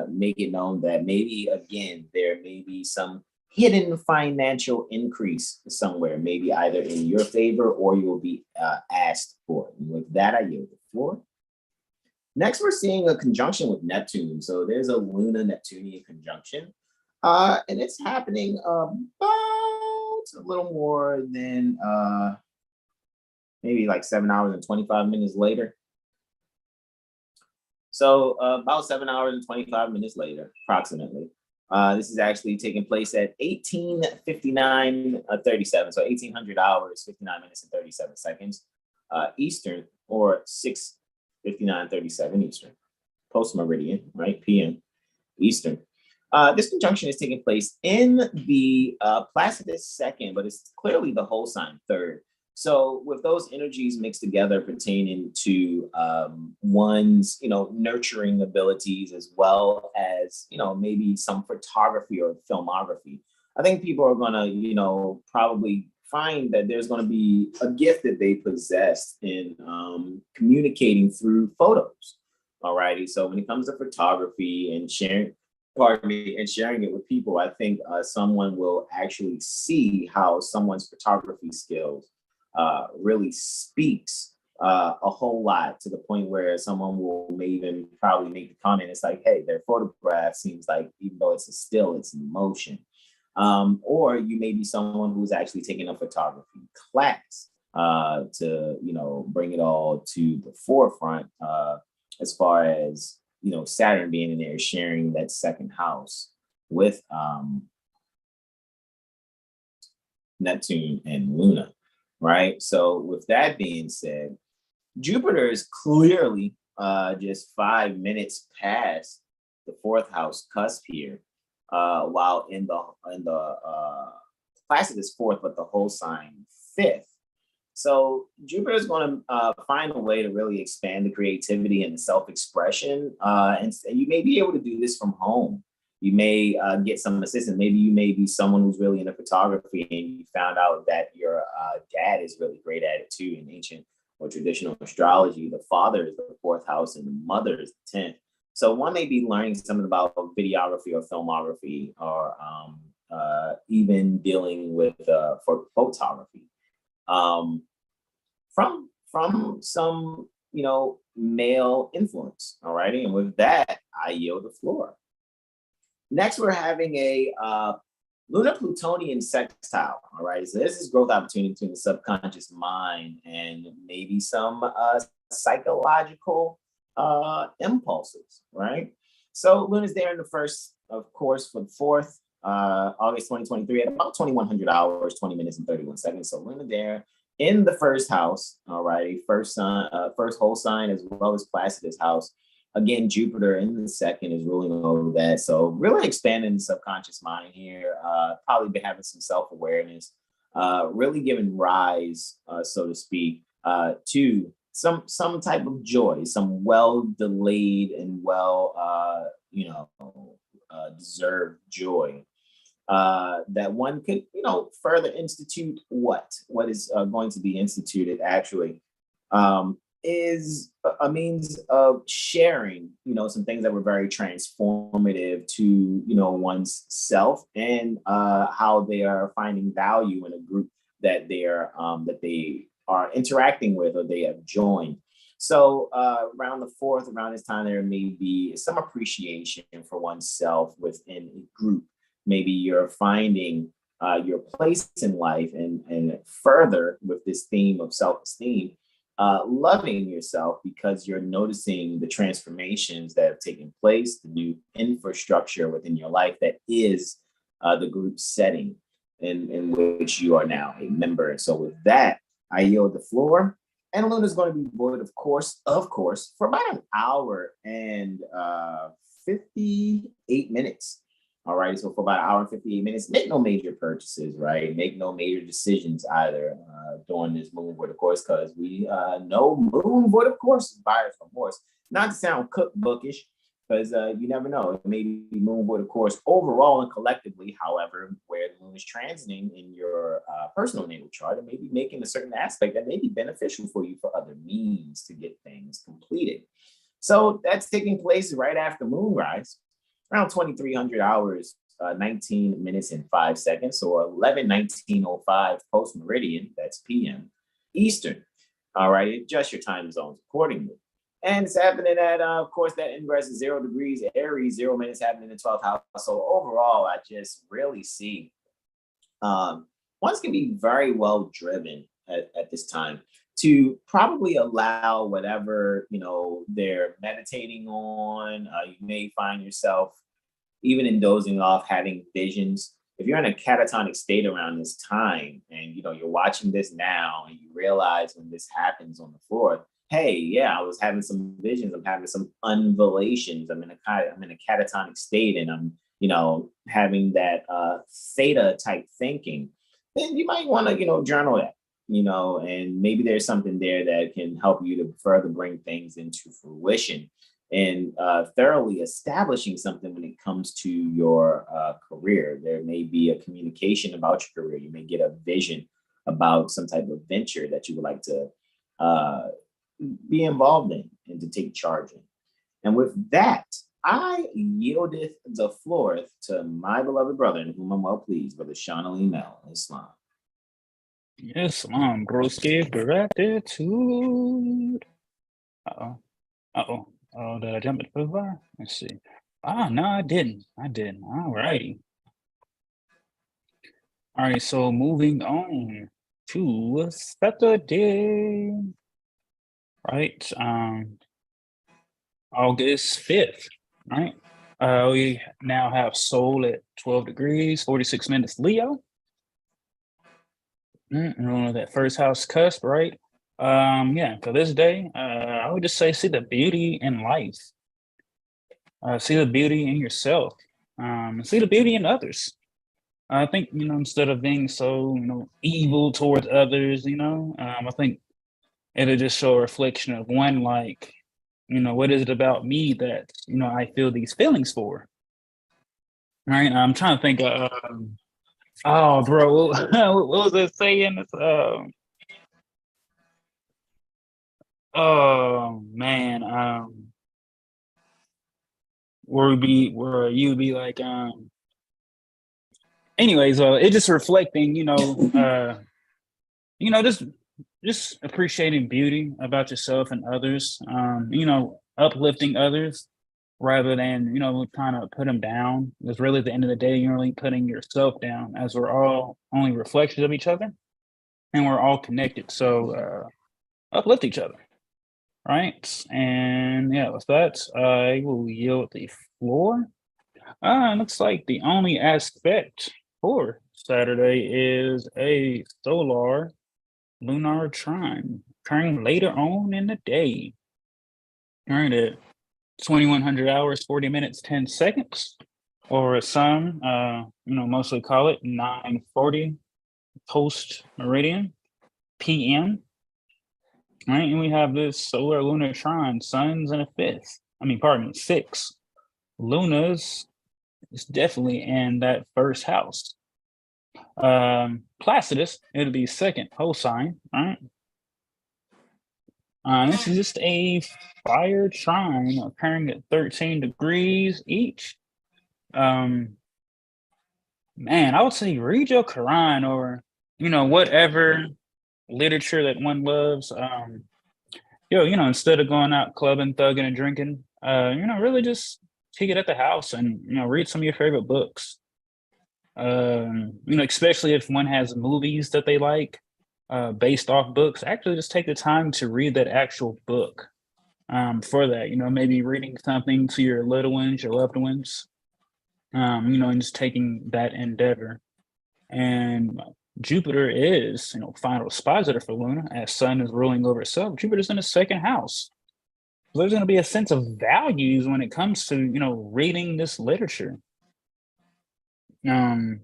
make it known that maybe, again, there may be some hidden financial increase somewhere, maybe either in your favor or you will be asked for it. And with that, I yield the floor. Next, we're seeing a conjunction with Neptune. So there's a Luna-Neptunian conjunction, and it's happening about a little more than maybe like 7 hours and 25 minutes later. So about 7 hours and 25 minutes later, approximately. This is actually taking place at 18:59:37, so 1800 hours, 59 minutes and 37 seconds Eastern, or 6:59:37 Eastern, post meridian, right? PM Eastern. This conjunction is taking place in the Placidus second, but it's clearly the whole sign third. So with those energies mixed together pertaining to one's, nurturing abilities, as well as, maybe some photography or filmography, I think people are gonna, probably find that there's gonna be a gift that they possess in communicating through photos. Alrighty, so when it comes to photography and sharing it with people, I think someone will actually see how someone's photography skills really speaks a whole lot, to the point where someone may even probably make the comment, it's like, hey, their photograph seems like, even though it's a still, it's in motion. Or you may be someone who's actually taking a photography class to, bring it all to the forefront, as far as, Saturn being in there, sharing that second house with Neptune and Luna. Right. So with that being said, Jupiter is clearly just 5 minutes past the 4th house cusp here, while in the Placidus 4th, but the whole sign 5th. So Jupiter is going to find a way to really expand the creativity and the self-expression, and you may be able to do this from home. You may get some assistance. Maybe you may be someone who's really into photography, and you found out that your dad is really great at it too. In ancient or traditional astrology, the father is the 4th house and the mother is the 10th. So one may be learning something about videography or filmography, or even dealing with for photography from some male influence. All righty, and with that, I yield the floor. Next, we're having a Luna-Plutonian sextile. All right, so this is growth opportunity between the subconscious mind and maybe some psychological impulses, right? So Luna's there in the first, of course, for the 4th, August 2023, at about 2100 hours, 20 minutes and 31 seconds. So Luna there in the first house, all right, first sign, first whole sign, as well as Placidus house. Again, Jupiter in the second is ruling over that. So really expanding the subconscious mind here, probably been having some self-awareness, really giving rise, so to speak, to some type of joy, some well-delayed and deserved joy, that one could, further institute what is going to be instituted actually, is a means of sharing, some things that were very transformative to, one's self, and how they are finding value in a group that they are interacting with or they have joined. So around the fourth, around this time, there may be some appreciation for oneself within a group. Maybe you're finding your place in life, and further with this theme of self-esteem, loving yourself because you're noticing the transformations that have taken place, the new infrastructure within your life that is the group setting in which you are now a member. And so with that, I yield the floor. And Luna is going to be void, of course, for about an hour and 58 minutes. All right, so for about an hour and 58 minutes, make no major purchases, right? Make no major decisions either during this moon void of course, because we know moon void of course is buyer's remorse. Not to sound cookbookish, because you never know. It may be moon void of course overall and collectively. However, where the moon is transiting in your personal natal chart, it may be making a certain aspect that may be beneficial for you for other means to get things completed. So that's taking place right after moonrise, around 2300 hours, 19 minutes and 5 seconds, or 11:19:05 post meridian, that's PM Eastern. All right, adjust your time zones accordingly. And it's happening at, of course, that ingress is 0 degrees Aries, 0 minutes happening in the 12th house. So overall, I just really see ones can be very well driven at this time to probably allow whatever, they're meditating on. You may find yourself even in dozing off, having visions. If you're in a catatonic state around this time and, you're watching this now and you realize when this happens on the 4th, hey, yeah, I was having some visions. I'm having some unvelations. I'm in a catatonic state, and I'm, having that theta type thinking. Then you might want to, journal that, and maybe there's something there that can help you to further bring things into fruition, and thoroughly establishing something when it comes to your career. There may be a communication about your career. You may get a vision about some type of venture that you would like to be involved in and to take charge in. And with that, I yieldeth the floor to my beloved brother, in whom I'm well pleased, Brother Sean Ali Mel, Islam.
Yes, broski, gratitude. Oh, did I jump it too far? Let's see. No, I didn't. All righty. All right, so moving on to Saturday, right? August 5th, right? We now have Sol at 12 degrees, 46 minutes Leo. And that first house cusp, right? For this day, I would just say see the beauty in life. See the beauty in yourself. See the beauty in others. I think, instead of being so, evil towards others, I think it'll just show a reflection of one, like, what is it about me that, I feel these feelings for? Right? I'm trying to think of, oh, bro, what was it saying? It's, oh, man, where you be like, anyways, it's just reflecting, just appreciating beauty about yourself and others, uplifting others rather than, trying to put them down. Because really at the end of the day, you're really putting yourself down, as we're all only reflections of each other and we're all connected. So uplift each other. Right. And yeah, with that, I will yield the floor. Looks like the only aspect for Saturday is a solar lunar trine occurring later on in the day. All right, at 2100 hours, 40 minutes, 10 seconds, or as some, mostly call it 9:40 post meridian PM. Right, and we have this solar lunar trine, suns in a fifth. Six. Luna's is definitely in that first house. Placidus, it'll be second whole sign, right? This is just a fire trine occurring at 13 degrees each. Man, I would say read your Quran or, whatever literature that one loves. Instead of going out clubbing, thugging, and drinking, really just take it at the house and, read some of your favorite books. Especially if one has movies that they like based off books, actually just take the time to read that actual book for that, maybe reading something to your little ones, your loved ones, and just taking that endeavor. And Jupiter is, final expositor for Luna, as Sun is ruling over itself. Jupiter's in the second house. So there's going to be a sense of values when it comes to, reading this literature. It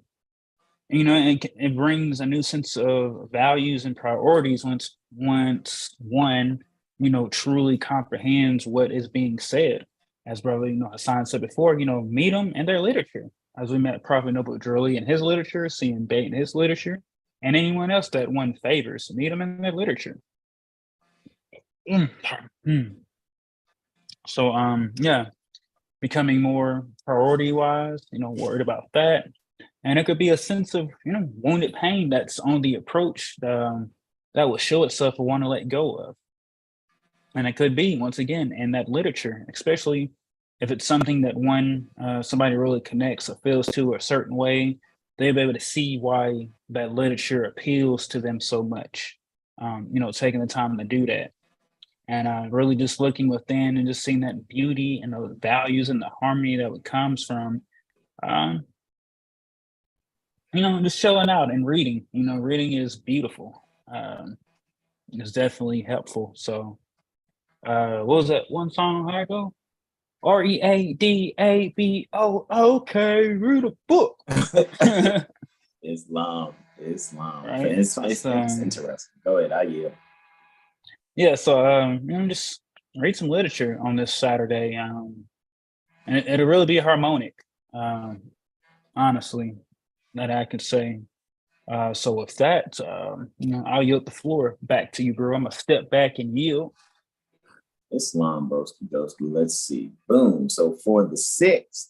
brings a new sense of values and priorities once one, truly comprehends what is being said. As brother, Hassan said before, meet them in their literature. As we met Prophet Noble Drully in his literature, seeing Bait in his literature, and anyone else that one favors, meet them in their literature. So, becoming more priority-wise, worried about that. And it could be a sense of, wounded pain that's on the approach that will show itself or want to let go of. And it could be, once again, in that literature, especially if it's something that somebody really connects or feels to a certain way, they'll be able to see why that literature appeals to them so much, taking the time to do that. And really just looking within and just seeing that beauty and the values and the harmony that comes from, just chilling out and reading. Reading is beautiful. It's definitely helpful. So, what was that one song? How I go? READABOOK. Read a book.
Islam.
Right.
It's interesting. Go ahead. I yield.
Yeah. So, just read some literature on this Saturday. And it'll really be harmonic. Honestly, that I could say. So with that, I'll yield the floor back to you, bro. I'm gonna step back and yield.
Islam, broski doski. Let's see. Boom. So for the 6th,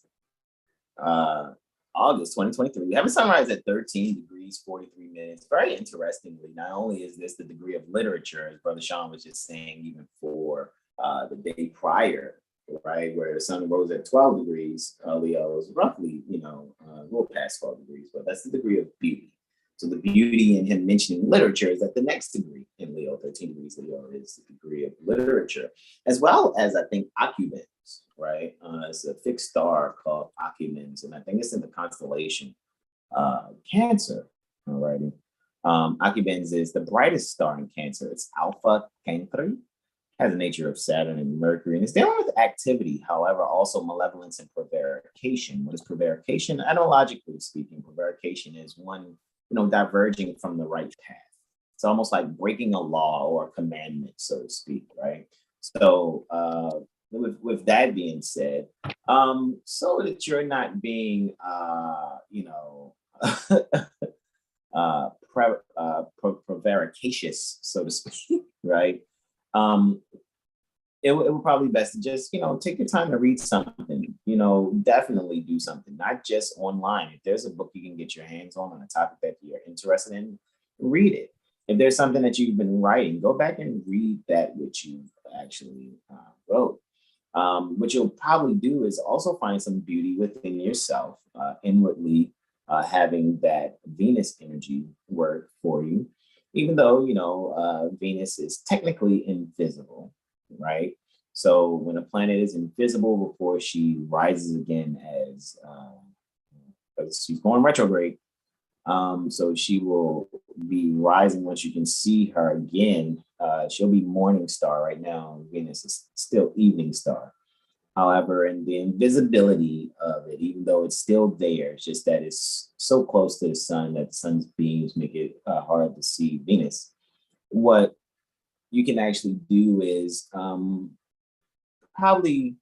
August 2023, we have a sunrise at 13 degrees, 43 minutes. Very interestingly, not only is this the degree of literature, as Brother Sean was just saying, even for the day prior, right, where the sun rose at 12 degrees, Leo is roughly, a little past 12 degrees, but that's the degree of beauty. So the beauty in him mentioning literature is that the next degree in Leo, 13 degrees Leo, is the degree of literature, as well as, I think, Occupants, right? It's a fixed star called Occupants, and I think it's in the constellation Cancer, all righty. Occupants is the brightest star in Cancer. It's Alpha Cancri, has the nature of Saturn and Mercury, and it's dealing with activity, however, also malevolence and prevarication. What is prevarication? Etymologically speaking, prevarication is one, diverging from the right path. It's almost like breaking a law or a commandment, so to speak, right? So with that being said, so that you're not being, prevaricacious, so to speak, right? It would probably be best to just, take your time to read something, definitely do something, not just online. If there's a book you can get your hands on a topic that you're interested in, read it. If there's something that you've been writing, go back and read that which you actually wrote. What you'll probably do is also find some beauty within yourself, inwardly, having that Venus energy work for you, even though, Venus is technically invisible, right? So when a planet is invisible before she rises again as she's going retrograde, So she will be rising once you can see her again. She'll be morning star right now. Venus is still evening star. However, and the invisibility of it, even though it's still there, it's just that it's so close to the sun that the sun's beams make it hard to see Venus. What you can actually do is probably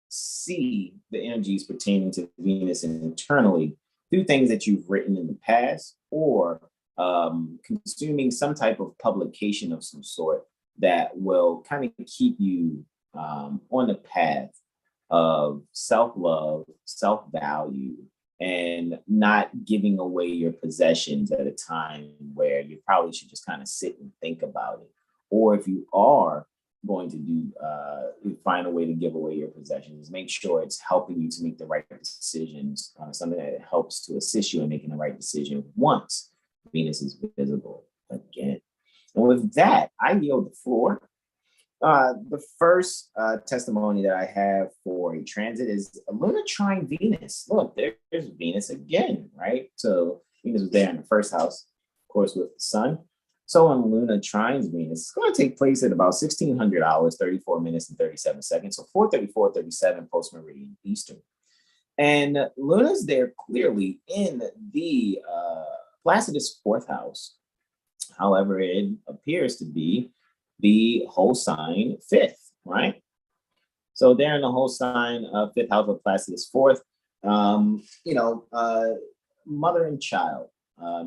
see the energies pertaining to Venus internally through things that you've written in the past, or consuming some type of publication of some sort that will kind of keep you on the path of self-love, self-value, and not giving away your possessions at a time where you probably should just kind of sit and think about it. Or if you are going to do find a way to give away your possessions, make sure it's helping you to make the right decisions, something that helps to assist you in making the right decision once Venus is visible again. And with that, I yield the floor. The first testimony that I have for a transit is a lunar trine Venus. Look, there's Venus again, right? So Venus was there in the first house, of course, with the sun. So on Luna trines Venus, it's going to take place at about 1600 hours, 34 minutes and 37 seconds. So 4:34:37 post meridian Eastern. And Luna's there clearly in the Placidus fourth house. However, it appears to be the whole sign fifth, right? So there in the whole sign fifth house of Placidus fourth, mother and child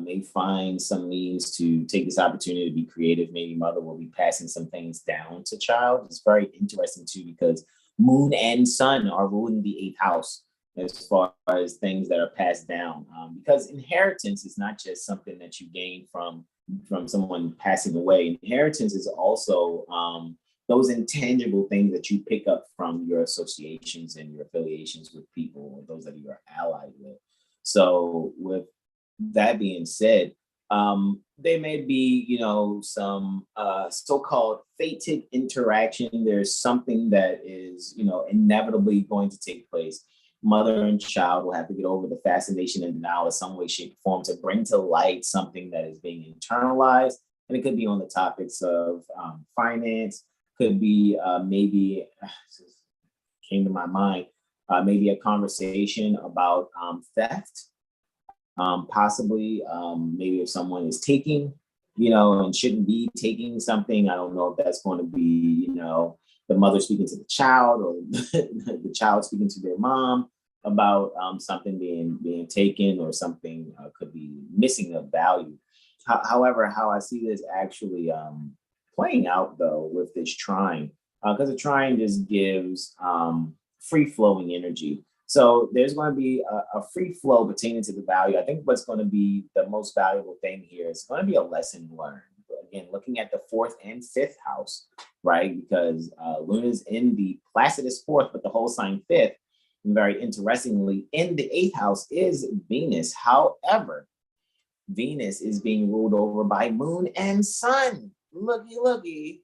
may find some means to take this opportunity to be creative. Maybe mother will be passing some things down to child. It's very interesting too, because moon and sun are ruling the eighth house as far as things that are passed down. Because inheritance is not just something that you gain from someone passing away. Inheritance is also those intangible things that you pick up from your associations and your affiliations with people, or those that you are allied with. So with that being said, there may be, some so-called fated interaction. There's something that is, inevitably going to take place. Mother and child will have to get over the fascination and denial in some way, shape, or form to bring to light something that is being internalized. And it could be on the topics of finance, could be maybe, came to my mind, maybe a conversation about theft. Possibly, maybe if someone is taking, and shouldn't be taking something. I don't know if that's going to be, the mother speaking to the child, or the child speaking to their mom about something being taken, or something could be missing of value. However, how I see this actually playing out though with this trine, because the trine just gives free flowing energy. So there's going to be a free flow pertaining to the value. I think what's going to be the most valuable thing here is going to be a lesson learned. Again, looking at the fourth and fifth house, right? Because Luna's in the Placidus fourth, but the whole sign fifth. And very interestingly, in the eighth house is Venus. However, Venus is being ruled over by Moon and Sun. Looky,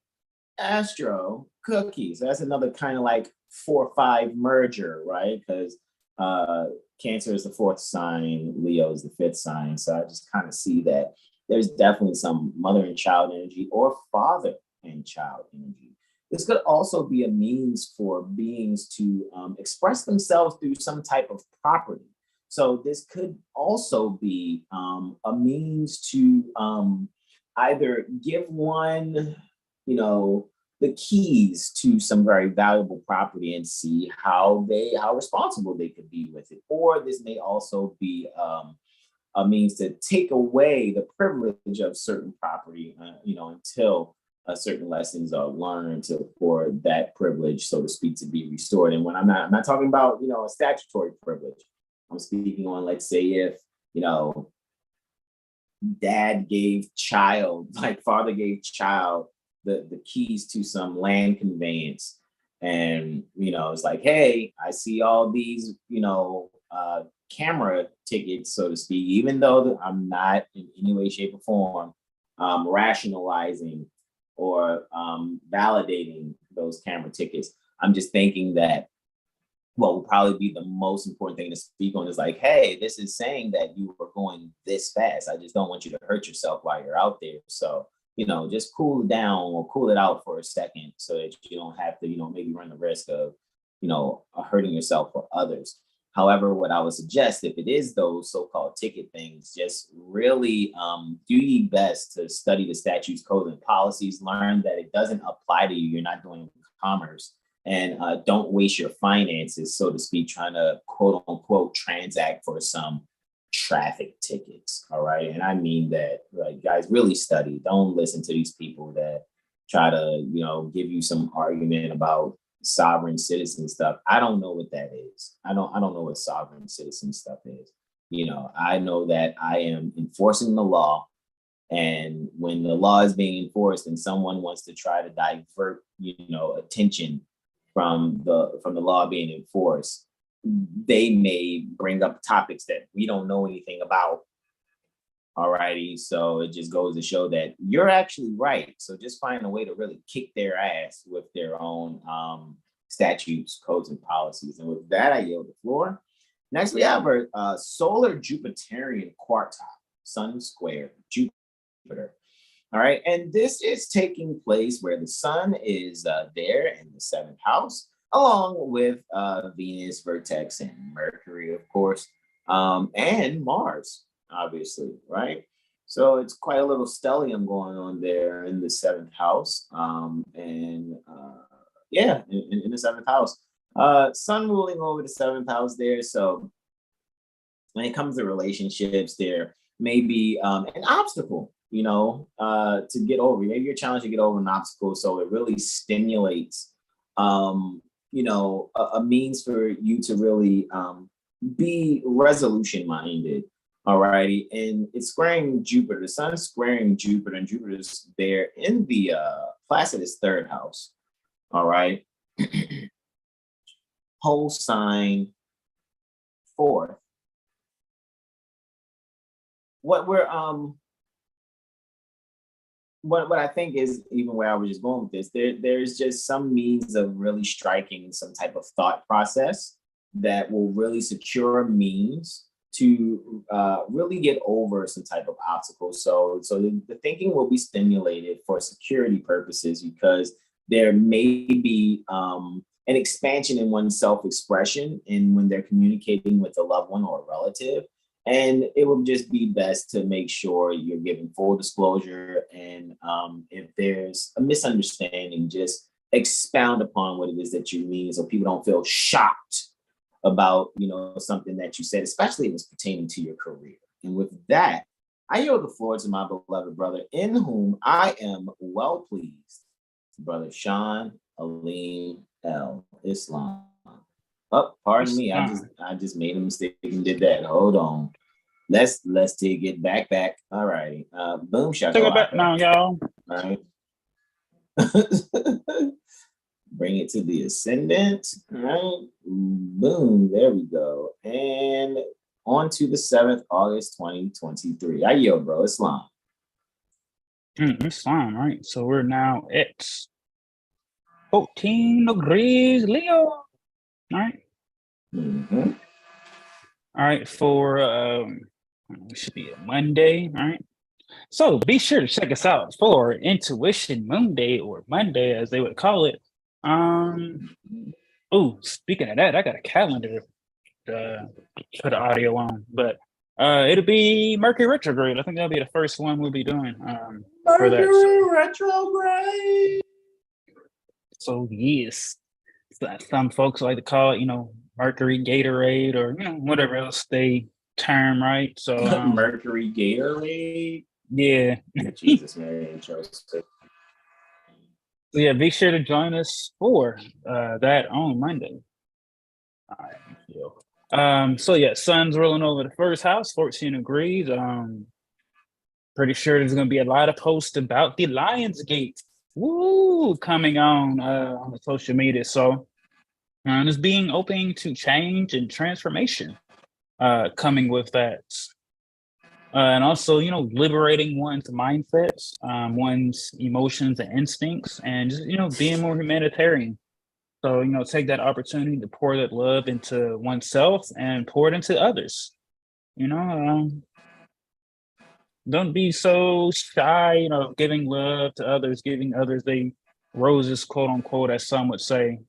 Astro cookies. That's another kind of like 4-5 merger, right? Because Cancer is the fourth sign, Leo is the fifth sign. So I just kind of see that there's definitely some mother and child energy, or father and child energy. This could also be a means for beings to express themselves through some type of property. So this could also be a means to either give one, the keys to some very valuable property and see how responsible they could be with it. Or this may also be a means to take away the privilege of certain property, until certain lessons are learned for that privilege, so to speak, to be restored. And when I'm not talking about, a statutory privilege. I'm speaking on, let's say, if, dad gave child, like father gave child, the keys to some land conveyance. And, it's like, hey, I see all these, camera tickets, so to speak, even though I'm not in any way, shape, or form rationalizing or validating those camera tickets. I'm just thinking that what will probably be the most important thing to speak on is like, hey, this is saying that you are going this fast. I just don't want you to hurt yourself while you're out there. So, just cool it down or cool it out for a second so that you don't have to, maybe run the risk of, hurting yourself or others. However, what I would suggest, if it is those so-called ticket things, just really do your best to study the statutes, codes, and policies, learn that it doesn't apply to you. You're not doing commerce. And don't waste your finances, so to speak, trying to quote unquote transact for some traffic tickets. All right. And I mean that, like, guys, really study. Don't listen to these people that try to, give you some argument about sovereign citizen stuff. I don't know what that is. I don't know what sovereign citizen stuff is. I know that I am enforcing the law. And when the law is being enforced and someone wants to try to divert, attention from the law being enforced, they may bring up topics that we don't know anything about. Alrighty, so it just goes to show that you're actually right. So just find a way to really kick their ass with their own statutes, codes, and policies. And with that, I yield the floor. Next, we have our solar Jupiterian quartile, Sun square Jupiter. All right, and this is taking place where the sun is there in the 7th house, along with Venus, vertex, and Mercury, of course, and Mars, obviously, right? So it's quite a little stellium going on there in the 7th house, in the 7th house. Sun ruling over the 7th house there. So when it comes to relationships, there may be an obstacle, to get over. Maybe you're challenged to get over an obstacle. So it really stimulates, a means for you to really be resolution minded. All righty. And it's squaring Jupiter. The sun is squaring Jupiter, and Jupiter's there in the Placidus 3rd house. All right. Whole sign 4th. What we're what I think is, even where I was just going with this, there's just some means of really striking some type of thought process that will really secure a means to really get over some type of obstacle. So the thinking will be stimulated for security purposes, because there may be an expansion in one's self-expression and when they're communicating with a loved one or a relative. And it will just be best to make sure you're giving full disclosure. And if there's a misunderstanding, just expound upon what it is that you mean, so people don't feel shocked about, something that you said, especially if it's pertaining to your career. And with that, I yield the floor to my beloved brother, in whom I am well pleased, Brother Sean Aleem L. Islam. Oh, pardon me. I just made a mistake and did that. Hold on. Let's take it back. All right. Boom shot.
Take it back now, y'all.
All right. Bring it to the ascendant. All right. Boom. There we go. And on to the 7th August 2023. I yield, bro. Islam.
Islam, right? So we're now at 14 degrees Leo. All right.
Mm-hmm.
All right, for it should be a Monday. All right. So be sure to check us out for Intuition Monday, or Monday as they would call it. Speaking of that, I got a calendar to put the audio on, but it'll be Mercury retrograde. I think that'll be the first one we'll be doing for that.
Mercury retrograde.
So yes. Some folks like to call it, Mercury Gatorade, or whatever else they term, right? So
Mercury Gatorade.
Yeah.
Jesus, man, Joseph.
So yeah, be sure to join us for that on Monday. All right. So yeah, sun's rolling over the 1st house, 14 degrees. Pretty sure there's gonna be a lot of posts about the Lionsgate. Coming on the social media. So it's being open to change and transformation coming with that. And also, liberating one's mindsets, one's emotions and instincts, and just, being more humanitarian. So, take that opportunity to pour that love into oneself and pour it into others. Don't be so shy, giving love to others, giving others they roses, quote unquote, as some would say.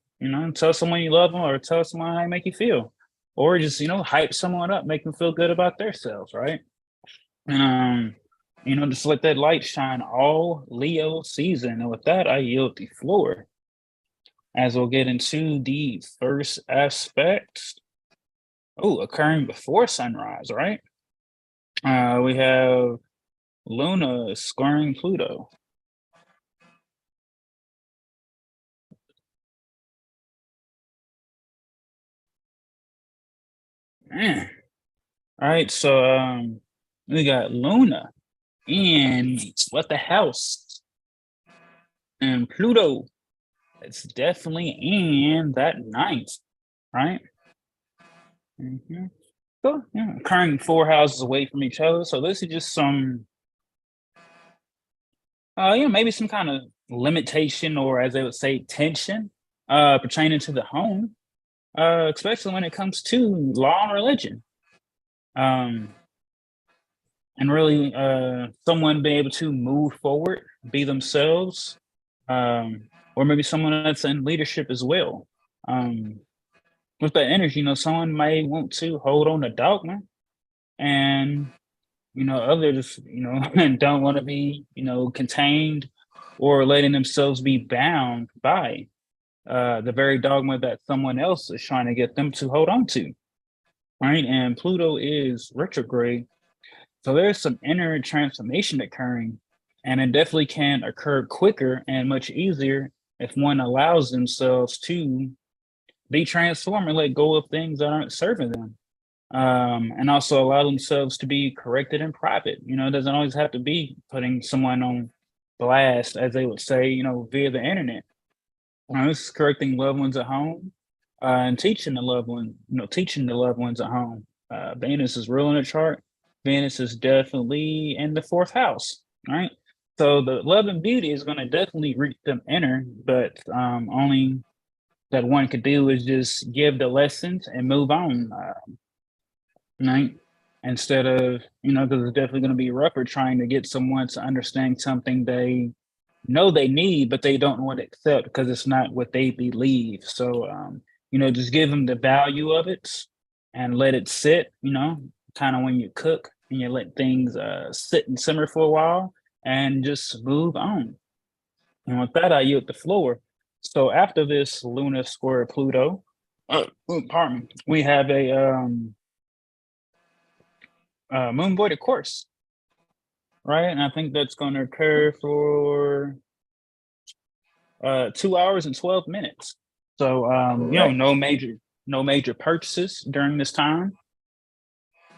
Tell someone you love them, or tell someone how they make you feel, or just hype someone up, make them feel good about themselves, right? And just let that light shine all Leo season. And with that, I yield the floor as we'll get into the first aspect. Oh, occurring before sunrise, right? We have Luna squaring Pluto. Man. All right, so we got Luna in what the house, and Pluto. It's definitely in that ninth, right? So occurring 4 houses away from each other. So this is just some, maybe some kind of limitation, or as they would say, tension, pertaining to the home, especially when it comes to law and religion. And really, someone being able to move forward, be themselves, or maybe someone that's in leadership as well. With that energy, someone may want to hold on to dogma, and others, don't want to be, contained or letting themselves be bound by the very dogma that someone else is trying to get them to hold on to, right? And Pluto is retrograde, so there's some inner transformation occurring, and it definitely can occur quicker and much easier if one allows themselves to be transformed and let go of things that aren't serving them. And also allow themselves to be corrected in private. It doesn't always have to be putting someone on blast, as they would say, via the internet. This is correcting loved ones at home, and teaching the loved ones at home. Venus is real in the chart. Venus is definitely in the 4th house, right? So the love and beauty is going to definitely reach them inner, but only that one could do is just give the lessons and move on, right? Instead of, because it's definitely going to be rougher trying to get someone to understand something they know they need, but they don't want to accept because it's not what they believe. So, just give them the value of it and let it sit, kind of when you cook and you let things sit and simmer for a while and just move on. And with that, I yield the floor. So after this Luna square Pluto, pardon me, we have a moon voided course, right? And I think that's going to occur for 2 hours and 12 minutes. So no major purchases during this time.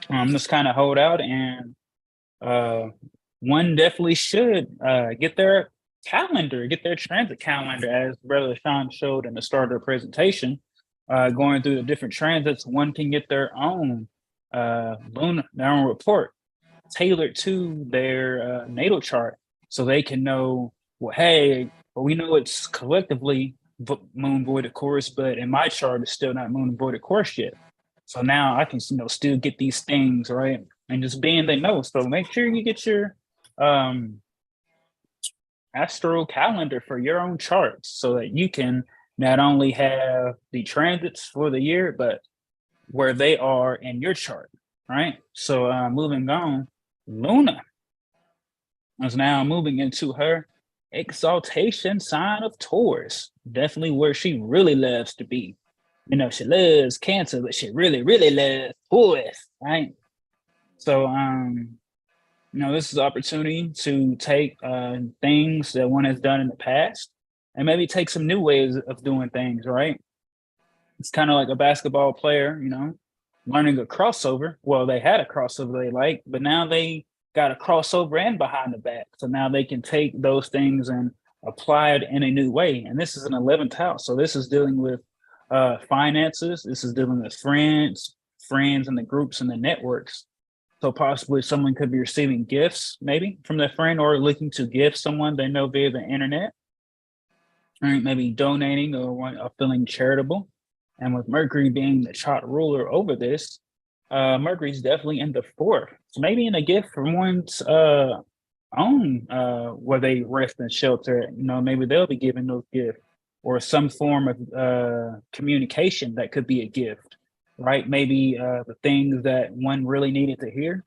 Just kind of hold out, and one definitely should get their transit calendar, as Brother Sean showed in the start of the presentation. Going through the different transits, one can get their own report tailored to their natal chart, so they can know, well, hey, we know it's collectively moon voided course, but in my chart it's still not moon voided course yet. So now I can still get these things right, and just being they know. So make sure you get your astro calendar for your own charts, so that you can not only have the transits for the year, but where they are in your chart, right? So moving on, Luna is now moving into her exaltation sign of Taurus, definitely where she really loves to be. She loves Cancer, but she really, really loves Taurus, right? So, this is an opportunity to take things that one has done in the past and maybe take some new ways of doing things, right? It's kind of like a basketball player, learning a crossover. Well, they had a crossover they liked, but now they got a crossover and behind the back. So now they can take those things and apply it in a new way. And this is an 11th house. So this is dealing with finances. This is dealing with friends and the groups and the networks. So possibly someone could be receiving gifts maybe from their friend, or looking to gift someone they know via the internet. right? Maybe donating or feeling charitable. And with Mercury being the chart ruler over this, Mercury's definitely in the fourth. So maybe in a gift from one's own where they rest and shelter, maybe they'll be giving those gifts or some form of communication that could be a gift, right? Maybe the things that one really needed to hear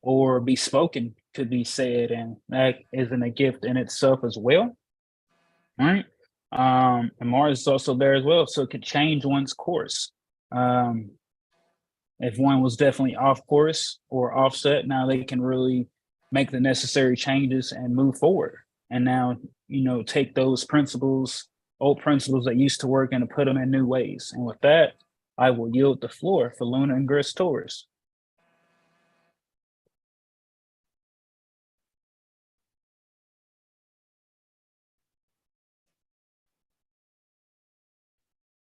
or be spoken could be said, and that isn't a gift in itself as well, right? And Mars is also there as well, so it could change one's course. If one was definitely off course or offset, now they can really make the necessary changes and move forward. And now, take those principles, old principles that used to work, and put them in new ways. And with that, I will yield the floor for Luna and Ingress Taurus.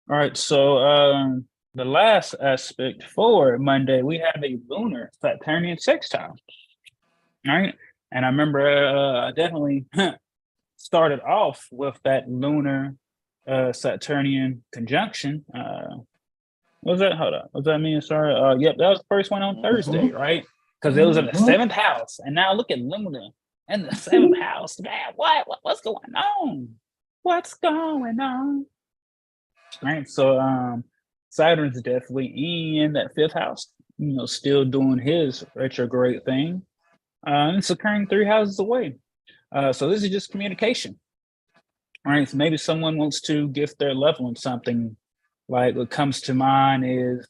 All right, so the last aspect for Monday, we have a lunar Saturnian sextile. All right, and I remember I definitely started off with that lunar Saturnian conjunction. What was that? Hold on. What does that mean? Sorry. Yep, that was the first one on Thursday, right? Because it was in the seventh house, and now look at Luna in the seventh house. Man, what's going on? What's going on? Right. So Saturn's definitely in that fifth house, still doing his retrograde thing. And it's occurring 3 houses away. So this is just communication. All right. So maybe someone wants to gift their loved one something. Like what comes to mind is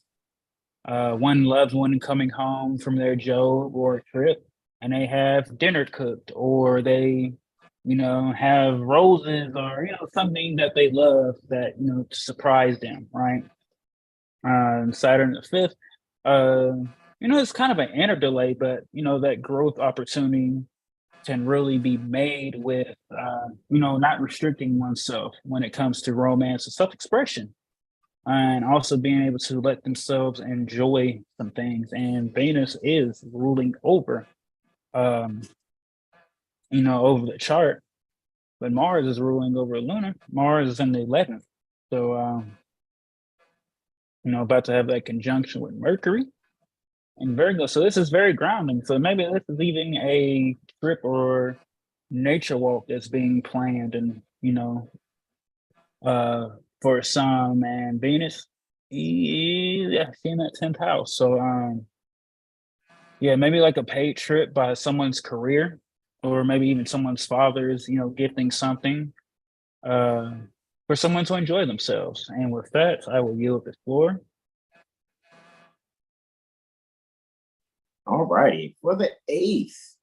one loved one coming home from their job or a trip, and they have dinner cooked, or they have roses or something that they love that to surprise them, right? Saturn the fifth, it's kind of an inner delay, but that growth opportunity can really be made with not restricting oneself when it comes to romance and self-expression, and also being able to let themselves enjoy some things. And Venus is ruling over over the chart, but Mars is ruling over Luna. Mars is in the 11th. So, about to have that conjunction with Mercury and Virgo. So this is very grounding. So maybe this is even a trip or nature walk that's being planned, and, for some, and Venus, yeah, in that 10th house. So, yeah, maybe like a paid trip by someone's career, or maybe even someone's father's, gifting something for someone to enjoy themselves. And with that, I will yield the floor.
All righty, for the 8th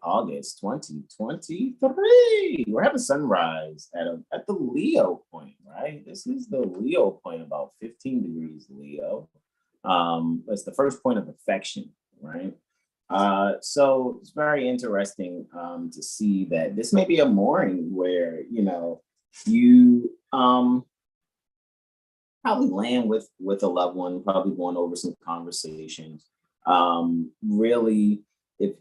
August 2023, we're having sunrise at the Leo point, right? This is the Leo point, about 15 degrees Leo. It's the first point of affection, right? So it's very interesting to see that this may be a morning where you probably land with a loved one, probably going over some conversations. Really, if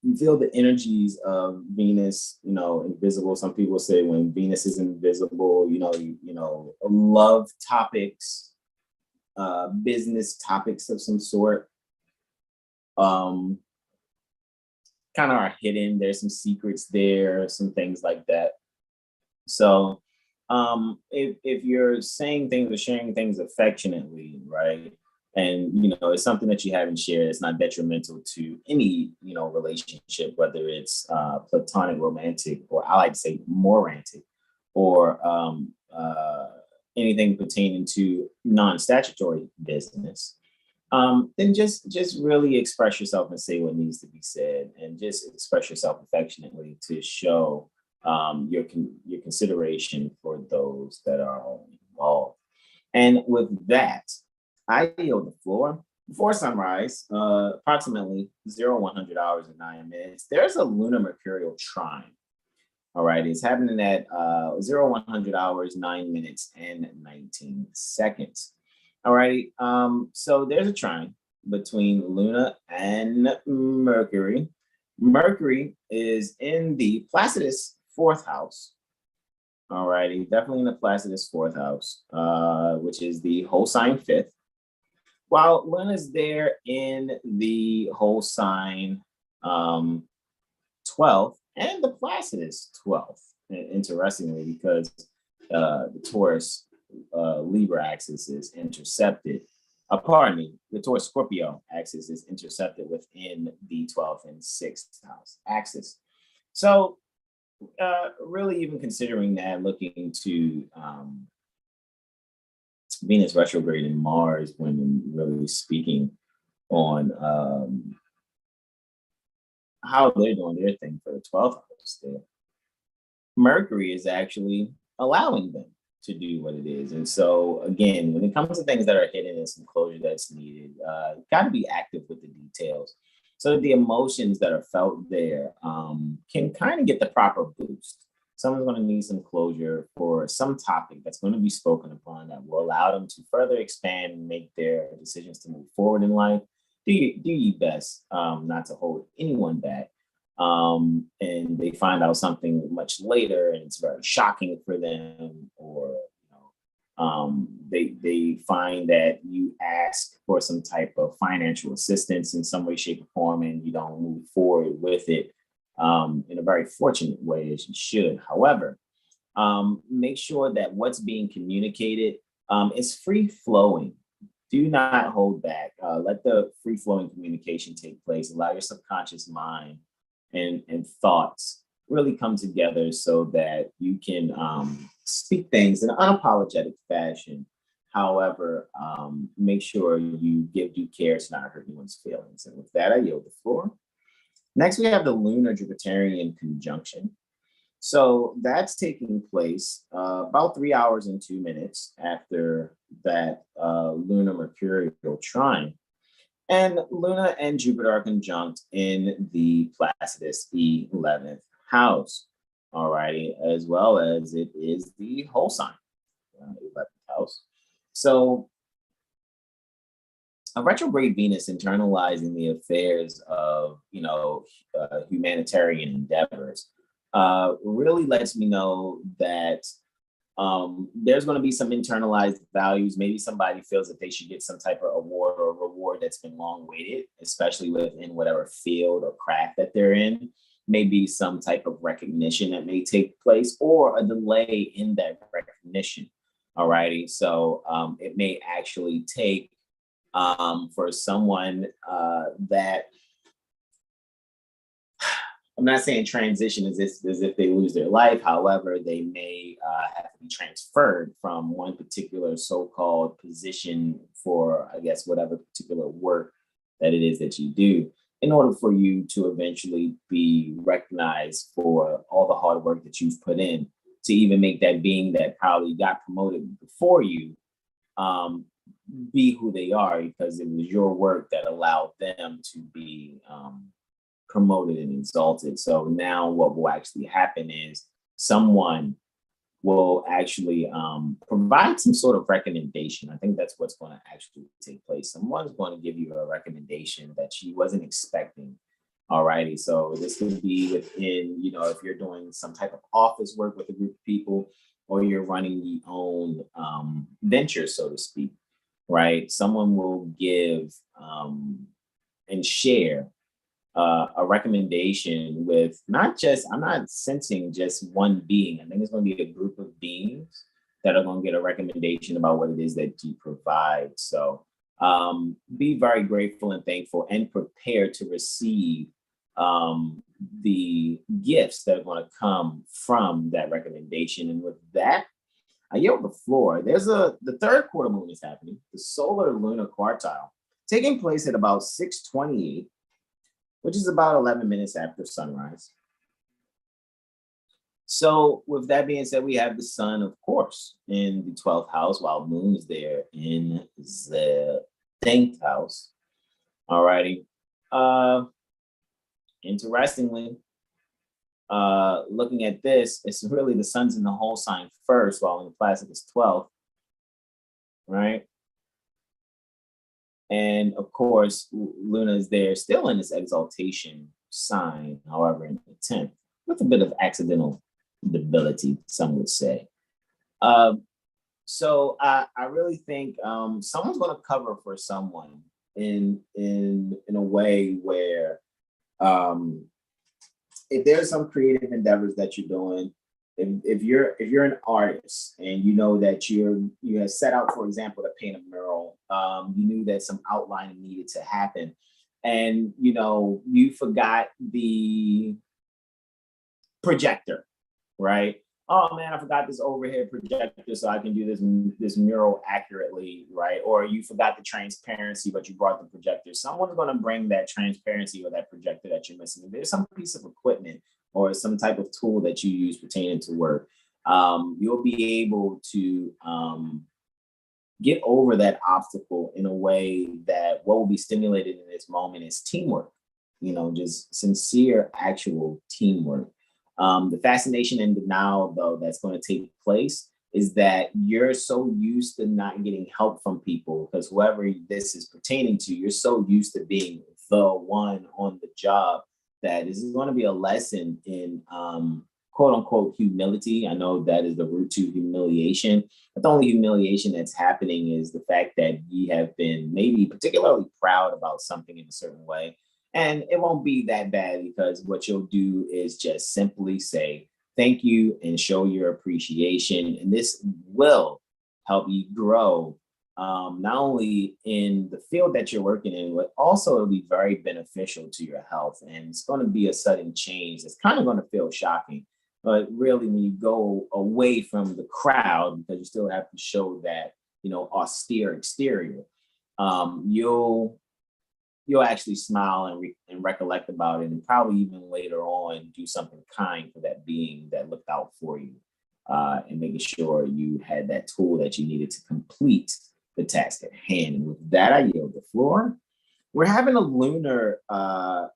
you feel the energies of Venus, invisible. Some people say when Venus is invisible, love topics, business topics of some sort, kind of are hidden. There's some secrets there, some things like that. So if you're saying things or sharing things affectionately, right, and it's something that you haven't shared, it's not detrimental to any relationship, whether it's platonic, romantic, or I like to say more romantic, or anything pertaining to non-statutory business, then just really express yourself and say what needs to be said, and just express yourself affectionately to show your consideration for those that are involved. And with that, I yield the floor. Before sunrise, approximately 0100 hours and 9 minutes, there's a lunar mercurial trine. All right, it's happening at 0100 hours, 9 minutes, and 19 seconds. All righty, so there's a trine between Luna and Mercury. Mercury is in the Placidus fourth house. Alrighty, definitely in the Placidus fourth house, which is the whole sign fifth. While Luna's there in the whole sign 12th and the Placidus 12th, interestingly, because the Taurus Libra axis is intercepted. Pardon me, the Taurus Scorpio axis is intercepted within the 12th and 6th house axis. So really even considering that, looking to Venus retrograde in Mars when really speaking on how they're doing their thing for the 12th house there. Mercury is actually allowing them to do what it is. And so again, when it comes to things that are hidden and some closure that's needed, got to be active with the details so that the emotions that are felt there can kind of get the proper boost. Someone's going to need some closure for some topic that's going to be spoken upon that will allow them to further expand and make their decisions to move forward in life. Do your best not to hold anyone back. And they find out something much later and it's very shocking for them, or they find that you ask for some type of financial assistance in some way, shape, or form, and you don't move forward with it in a very fortunate way as you should. However, make sure that what's being communicated is free flowing. Do not hold back. Let the free flowing communication take place. Allow your subconscious mind and thoughts really come together so that you can speak things in an unapologetic fashion. However, make sure you give due care to not hurt anyone's feelings. And with that, I yield the floor. Next, we have the lunar Jupiterian conjunction. So that's taking place about 3 hours and 2 minutes after that lunar mercurial trine. And Luna and Jupiter are conjunct in the Placidus 11th house, alrighty, as well as it is the whole sign, 11th house. So a retrograde Venus internalizing the affairs of, humanitarian endeavors really lets me know that there's going to be some internalized values. Maybe somebody feels that they should get some type of award or reward that's been long waited, especially within whatever field or craft that they're in. Maybe some type of recognition that may take place or a delay in that recognition. Alrighty, so it may actually take for someone that, I'm not saying transition as if they lose their life. However, they may have to be transferred from one particular so-called position for, I guess, whatever particular work that it is that you do, in order for you to eventually be recognized for all the hard work that you've put in to even make that being that probably got promoted before you be who they are, because it was your work that allowed them to be promoted and exalted. So now what will actually happen is someone will actually provide some sort of recommendation. I think that's what's going to actually take place. Someone's going to give you a recommendation that she wasn't expecting. Alrighty, so this could be within, if you're doing some type of office work with a group of people, or you're running your own venture, so to speak, right? Someone will give and share a recommendation with I'm not sensing just one being. I think it's going to be a group of beings that are going to get a recommendation about what it is that you provide. So be very grateful and thankful and prepared to receive the gifts that are going to come from that recommendation. And with that, I yield the floor. The third quarter moon is happening, the solar lunar quartile, taking place at about 6:28, which is about 11 minutes after sunrise. So with that being said, we have the sun, of course, in the 12th house, while moon is there in the 10th house. Alrighty. Interestingly, looking at this, it's really the sun's in the whole sign first, while in the Placidus 12th, right? And of course, Luna is there still in this exaltation sign, however, in the 10th, with a bit of accidental debility, some would say. So I really think someone's going to cover for someone in a way where if there's some creative endeavors that you're doing, if you're an artist and you know that you have set out, for example, to paint a mural, you knew that some outlining needed to happen, and you forgot the projector, right? Oh man, I forgot this overhead projector so I can do this mural accurately, right? Or you forgot the transparency, but you brought the projector. Someone's going to bring that transparency or that projector that you're missing. If there's some piece of equipment or some type of tool that you use pertaining to work, you'll be able to get over that obstacle in a way that what will be stimulated in this moment is teamwork, just sincere, actual teamwork. The fascination and denial, though, that's going to take place is that you're so used to not getting help from people, because whoever this is pertaining to, you're so used to being the one on the job that this is going to be a lesson in quote unquote humility. I know that is the root to humiliation, but the only humiliation that's happening is the fact that you have been maybe particularly proud about something in a certain way. And it won't be that bad, because what you'll do is just simply say thank you and show your appreciation. And this will help you grow, not only in the field that you're working in, but also it'll be very beneficial to your health. And it's going to be a sudden change. It's kind of going to feel shocking. But really, when you go away from the crowd, because you still have to show that, austere exterior, you'll actually smile and recollect about it, and probably even later on do something kind for that being that looked out for you, and making sure you had that tool that you needed to complete the task at hand. And with that, I yield the floor. We're having a lunar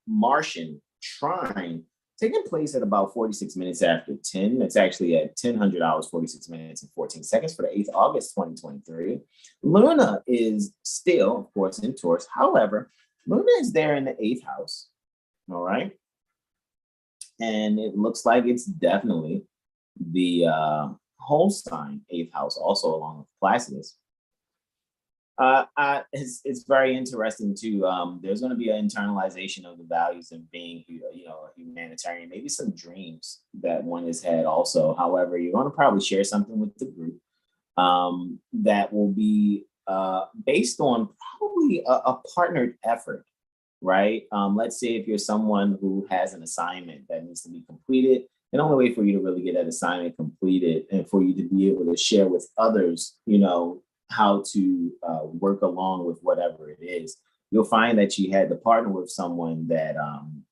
Martian trine taking place at about 46 minutes after 10. It's actually at 1000 hours, 46 minutes and 14 seconds for the 8th August, 2023. Luna is still, of course, in Taurus. However, Luna is there in the 8th house, all right? And it looks like it's definitely the whole sign, 8th house, also along with Placidus. It's very interesting too. There's going to be an internalization of the values of being, a humanitarian, maybe some dreams that one has had also. However, you're going to probably share something with the group that will be based on probably a partnered effort, right? Let's say if you're someone who has an assignment that needs to be completed, the only way for you to really get that assignment completed and for you to be able to share with others, how to work along with whatever it is, you'll find that you had to partner with someone that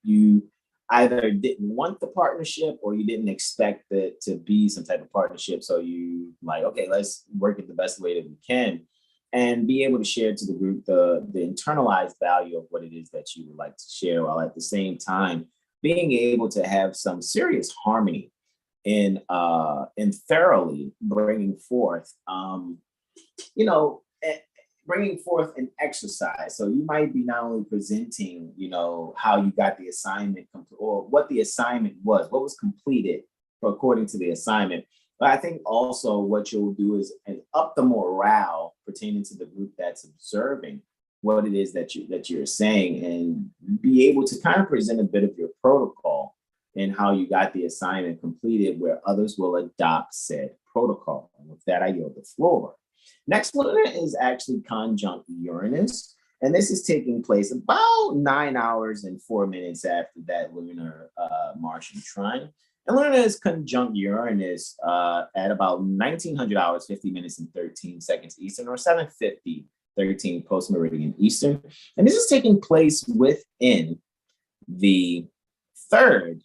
you either didn't want the partnership or you didn't expect it to be some type of partnership. So you like, okay, let's work it the best way that we can and be able to share to the group the internalized value of what it is that you would like to share, while at the same time being able to have some serious harmony in thoroughly bringing forth bringing forth an exercise. So you might be not only presenting, how you got the assignment or what the assignment was, what was completed according to the assignment. But I think also what you'll do is up the morale pertaining to the group that's observing what it is that you're saying, and be able to kind of present a bit of your protocol and how you got the assignment completed, where others will adopt said protocol. And with that, I yield the floor. Next, Luna is actually conjunct Uranus, and this is taking place about 9 hours and 4 minutes after that lunar Martian trine. And Luna is conjunct Uranus at about 1900 hours, 50 minutes and 13 seconds Eastern, or 7:50, 13 post-meridian Eastern. And this is taking place within the 3rd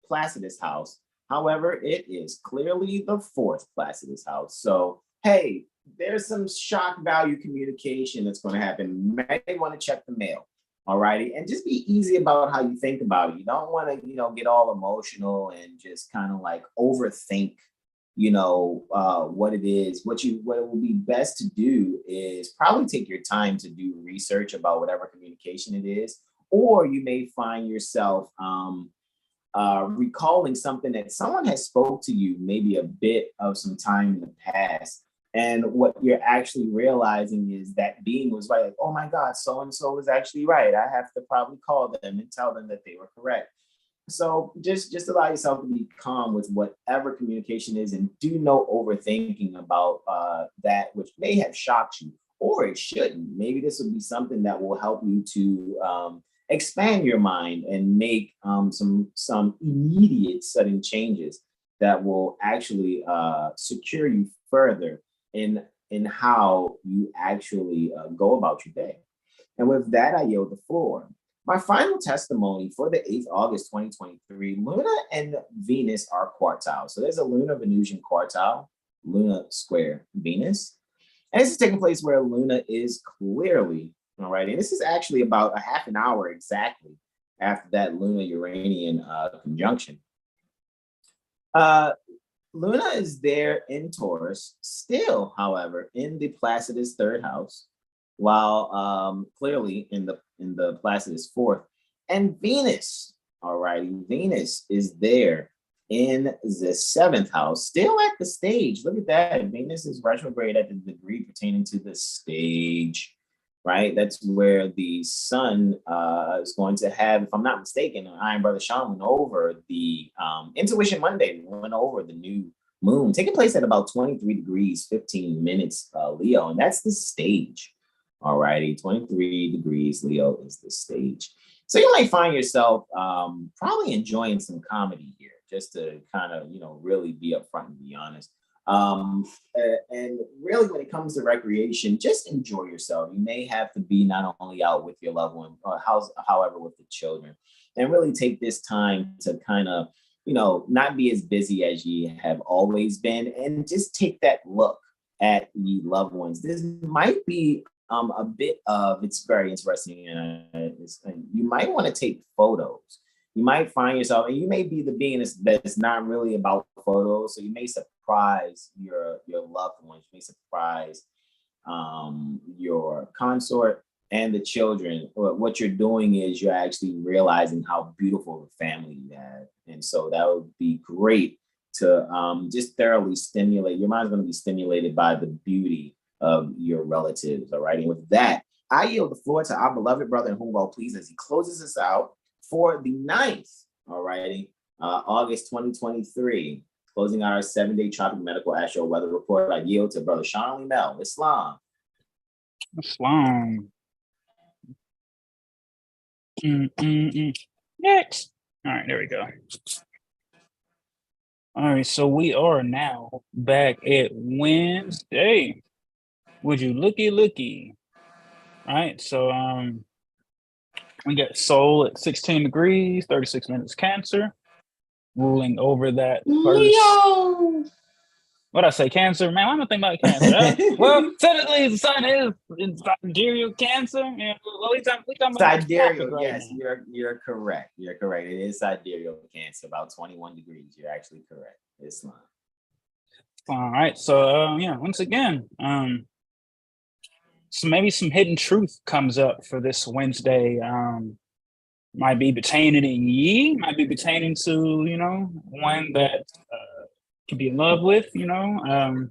Placidus house. However, it is clearly the 4th Placidus house. So, hey, there's some shock value communication that's going to happen. You may want to check the mail, all righty? And just be easy about how you think about it. You don't want to, get all emotional and just kind of like overthink, what it is. What it will be best to do is probably take your time to do research about whatever communication it is, or you may find yourself recalling something that someone has spoke to you maybe a bit of some time in the past. And what you're actually realizing is that being was right. Like, oh my God, so-and-so was actually right. I have to probably call them and tell them that they were correct. So just allow yourself to be calm with whatever communication is, and do no overthinking about that which may have shocked you, or it shouldn't. Maybe this will be something that will help you to expand your mind and make some immediate sudden changes that will actually secure you further in how you actually go about your day. And with that, I yield the floor. My final testimony for the 8th August 2023, Luna and Venus are quartile. So there's a Luna-Venusian quartile, Luna square Venus. And this is taking place where Luna is clearly, all right, and this is actually about a half an hour exactly after that Luna-Uranian conjunction. Luna is there in Taurus, still, however, in the Placidus third house, while clearly in the Placidus fourth. And Venus, all righty, Venus is there in the seventh house, still at the stage. Look at that. Venus is retrograde at the degree pertaining to the stage, right? That's where the sun is going to have, if I'm not mistaken, I and Brother Sean went over the Intuition Monday. We went over the new moon taking place at about 23 degrees, 15 minutes, Leo, and that's the stage. All righty, 23 degrees, Leo is the stage. So you might find yourself probably enjoying some comedy here, just to kind of, really be upfront and be honest. And really, when it comes to recreation, just enjoy yourself. You may have to be not only out with your loved one, or however, with the children, and really take this time to kind of, not be as busy as you have always been, and just take that look at the loved ones. This might be a bit of, it's very interesting. You might want to take photos. You might find yourself, and you may be the being that's not really about photos. So you may surprise your loved ones. You may surprise your consort and the children. What you're doing is you're actually realizing how beautiful of a family you have. And so that would be great to just thoroughly stimulate. Your mind's going to be stimulated by the beauty of your relatives. All right. And with that, I yield the floor to our beloved brother in whom all please, as he closes us out for the 9th, all righty, August 2023, closing out our 7-day tropic medical astro weather report. I yield to Brother Sean Mel, Islam.
Islam. Next. All right, there we go. All right, so we are now back at Wednesday. Would you looky? All right, so we got Sol at 16 degrees, 36 minutes Cancer, ruling over that first. Leo. What I say, Cancer? Man, I'm gonna think about Cancer. Well, technically, the sun is in sidereal Cancer. And we talking about
sidereal.
Right
yes,
now.
you're correct. You're correct. It is sidereal Cancer, about 21 degrees. You're actually correct. Islam.
All right, so once again, so maybe some hidden truth comes up for this Wednesday. Might be pertaining to ye, might be pertaining to, one that can be in love with, or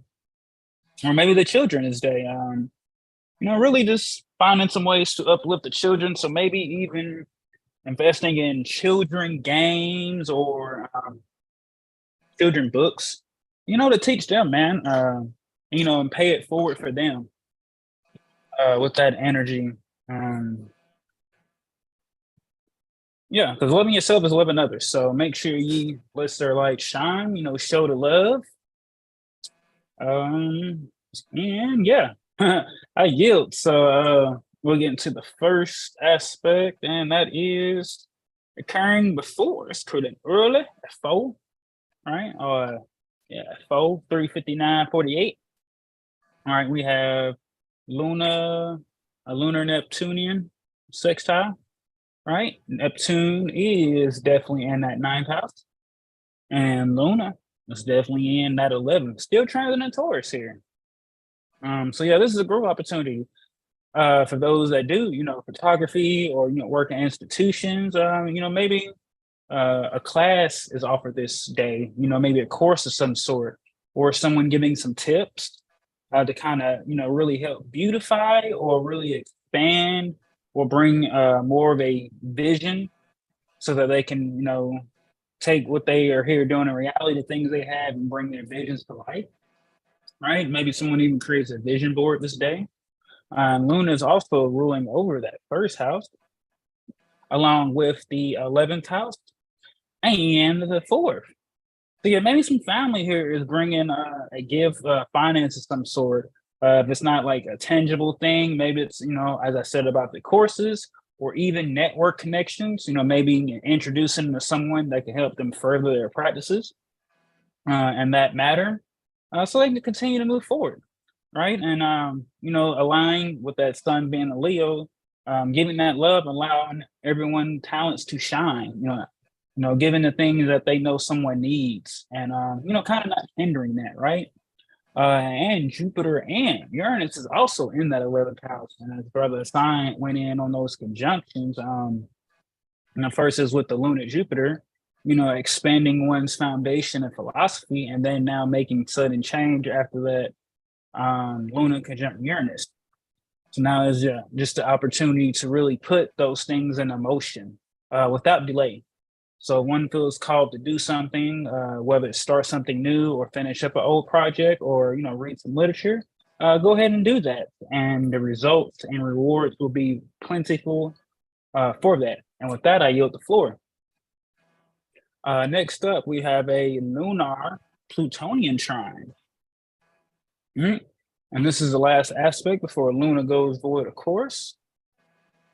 maybe the children's day. Really just finding some ways to uplift the children. So maybe even investing in children games or children books, to teach them, man, and pay it forward for them. With that energy. Because loving yourself is loving others. So make sure you let their light shine, show the love. And I yield. So we'll get into the first aspect, and that is occurring before. It's pretty early at 4, right? 4, 3:59:48. All right, we have a lunar Neptunian sextile, right? Neptune is definitely in that 9th house, and Luna is definitely in that 11th. Still transiting Taurus here. So this is a growth opportunity for those that do, photography or work in institutions. Maybe a class is offered this day, maybe a course of some sort, or someone giving some tips to kind of, really help beautify or really expand or bring more of a vision so that they can, take what they are here doing in reality, the things they have, and bring their visions to life, right? Maybe someone even creates a vision board this day. Luna is also ruling over that first house, along with the 11th house and the 4th. So yeah, maybe some family here is bringing a gift, finance of some sort. If it's not like a tangible thing, maybe it's, as I said about the courses, or even network connections, maybe introducing to someone that can help them further their practices and that matter, so they can continue to move forward, right? And, align with that sun being a Leo, giving that love, allowing everyone talents to shine, giving the things that they know someone needs, and, kind of not hindering that, right? And Jupiter and Uranus is also in that 11th house. And as Brother Sign went in on those conjunctions, the first is with the Luna Jupiter, expanding one's foundation and philosophy, and then now making sudden change after that Luna conjunct Uranus. So now is just the opportunity to really put those things in motion without delay. So one feels called to do something, whether it's start something new or finish up an old project or, read some literature, go ahead and do that. And the results and rewards will be plentiful for that. And with that, I yield the floor. Next up, we have a lunar Plutonian trine. And this is the last aspect before Luna goes void, of course.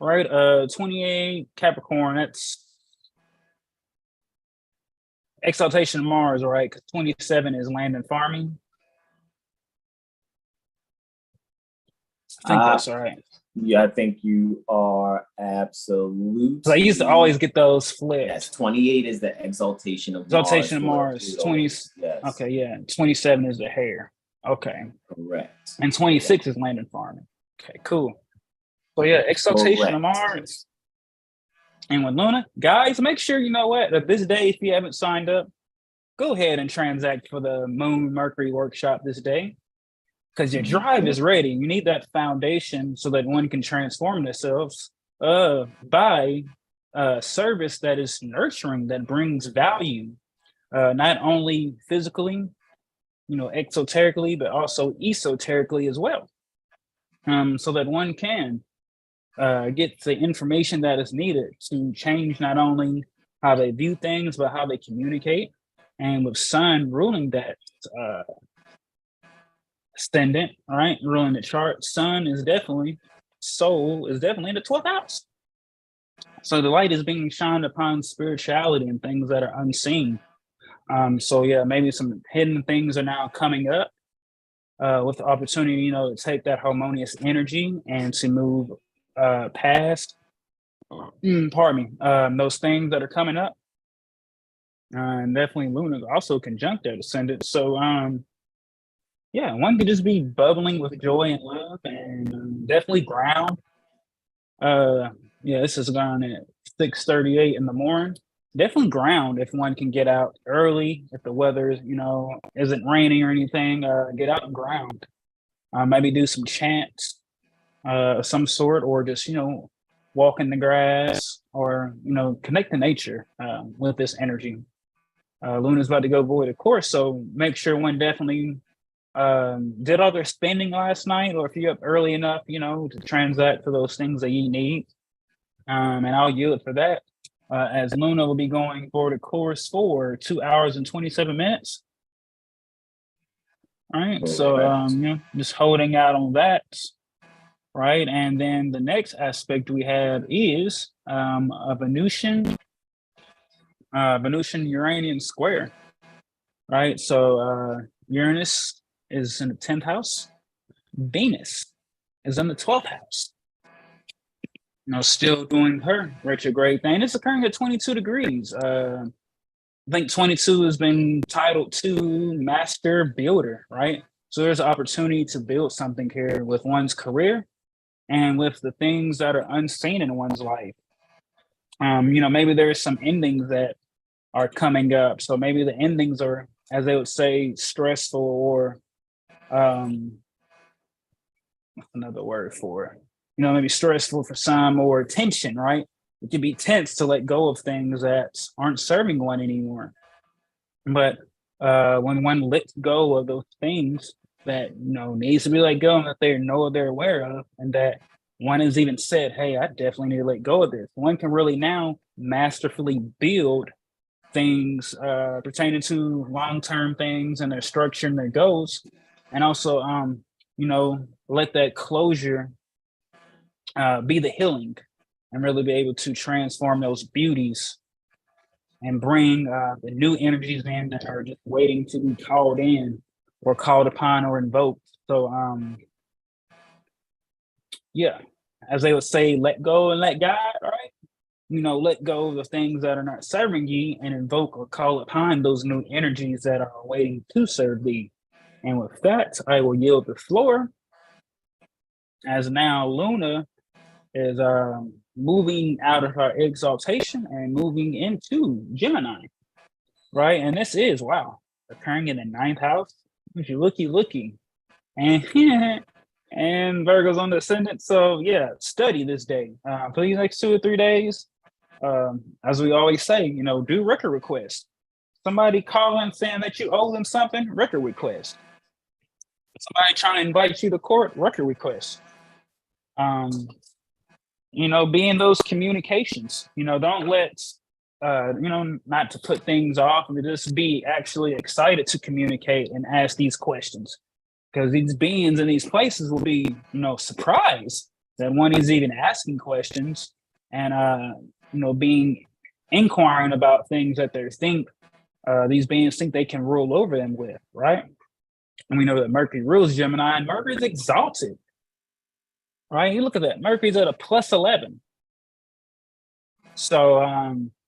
Right, 28 Capricorn, that's exaltation of Mars, right? Because 27 is land and farming. I think that's all right.
Yeah, I think you are absolutely.
So I used to always get those flipped.
Yes, 28 is the exaltation of
exaltation
Mars.
of Mars. 20. Yes. Okay, yeah. 27 is the hair. Okay.
Correct.
And 26 is land and farming. Okay, cool. So yeah, exaltation of Mars. And with Luna, guys, make sure that this day, if you haven't signed up, go ahead and transact for the Moon Mercury workshop this day, because your drive is ready. You need that foundation so that one can transform themselves by a service that is nurturing, that brings value, not only physically, exoterically, but also esoterically as well, so that one can get the information that is needed to change not only how they view things, but how they communicate. And with Sun ruling that ascendant, right, ruling the chart, Sun is definitely, soul is definitely in the 12th house. So the light is being shined upon spirituality and things that are unseen. So yeah, maybe some hidden things are now coming up with the opportunity, to take that harmonious energy and to move past, those things that are coming up. And definitely Luna also conjunct that ascendant. So yeah, one could just be bubbling with joy and love, and definitely ground. This is going at 6:38 in the morning. Definitely ground if one can get out early, if the weather isn't raining or anything. Get out and ground. Maybe do some chants of some sort, or just walk in the grass, or connect to nature with this energy. Luna's about to go void, of course, so make sure one definitely did all their spending last night, or if you're up early enough, to transact for those things that you need. And I'll yield for that, as Luna will be going forward, of course, for 2 hours and 27 minutes. All right, so just holding out on that. Right, and then the next aspect we have is a Venusian Uranian square. Right, so Uranus is in the 10th house. Venus is in the 12th house. Still doing her retrograde thing. It's occurring at 22 degrees. I think 22 has been titled to Master Builder, right? So there's an opportunity to build something here with one's career and with the things that are unseen in one's life. Maybe there's some endings that are coming up. So maybe the endings are, as they would say, stressful, or another word for it, maybe stressful for some, or tension, right? It can be tense to let go of things that aren't serving one anymore. But when one lets go of those things that needs to be let go, and that they're aware of, and that one has even said, hey, I definitely need to let go of this, one can really now masterfully build things pertaining to long-term things and their structure and their goals, and also let that closure be the healing, and really be able to transform those beauties and bring the new energies in that are just waiting to be called in, or called upon, or invoked. So as they would say, let go and let God, right? Let go of the things that are not serving ye, and invoke or call upon those new energies that are waiting to serve thee. And with that, I will yield the floor, as now Luna is moving out of her exaltation and moving into Gemini, right? And this is, wow, occurring in the 9th house. If you looky, and and Virgo's on the ascendant. So yeah, study this day for these next 2 or 3 days. As we always say, do record requests. Somebody calling saying that you owe them something, record request. Somebody trying to invite you to court, record request. Be in those communications. Don't let not to put things off, but just be actually excited to communicate and ask these questions, because these beings in these places will be surprised that one is even asking questions, and being inquiring about things that these beings think they can rule over them with, right? And we know that Mercury rules Gemini, and Mercury is exalted, right? You look at that, Mercury's at a +11. So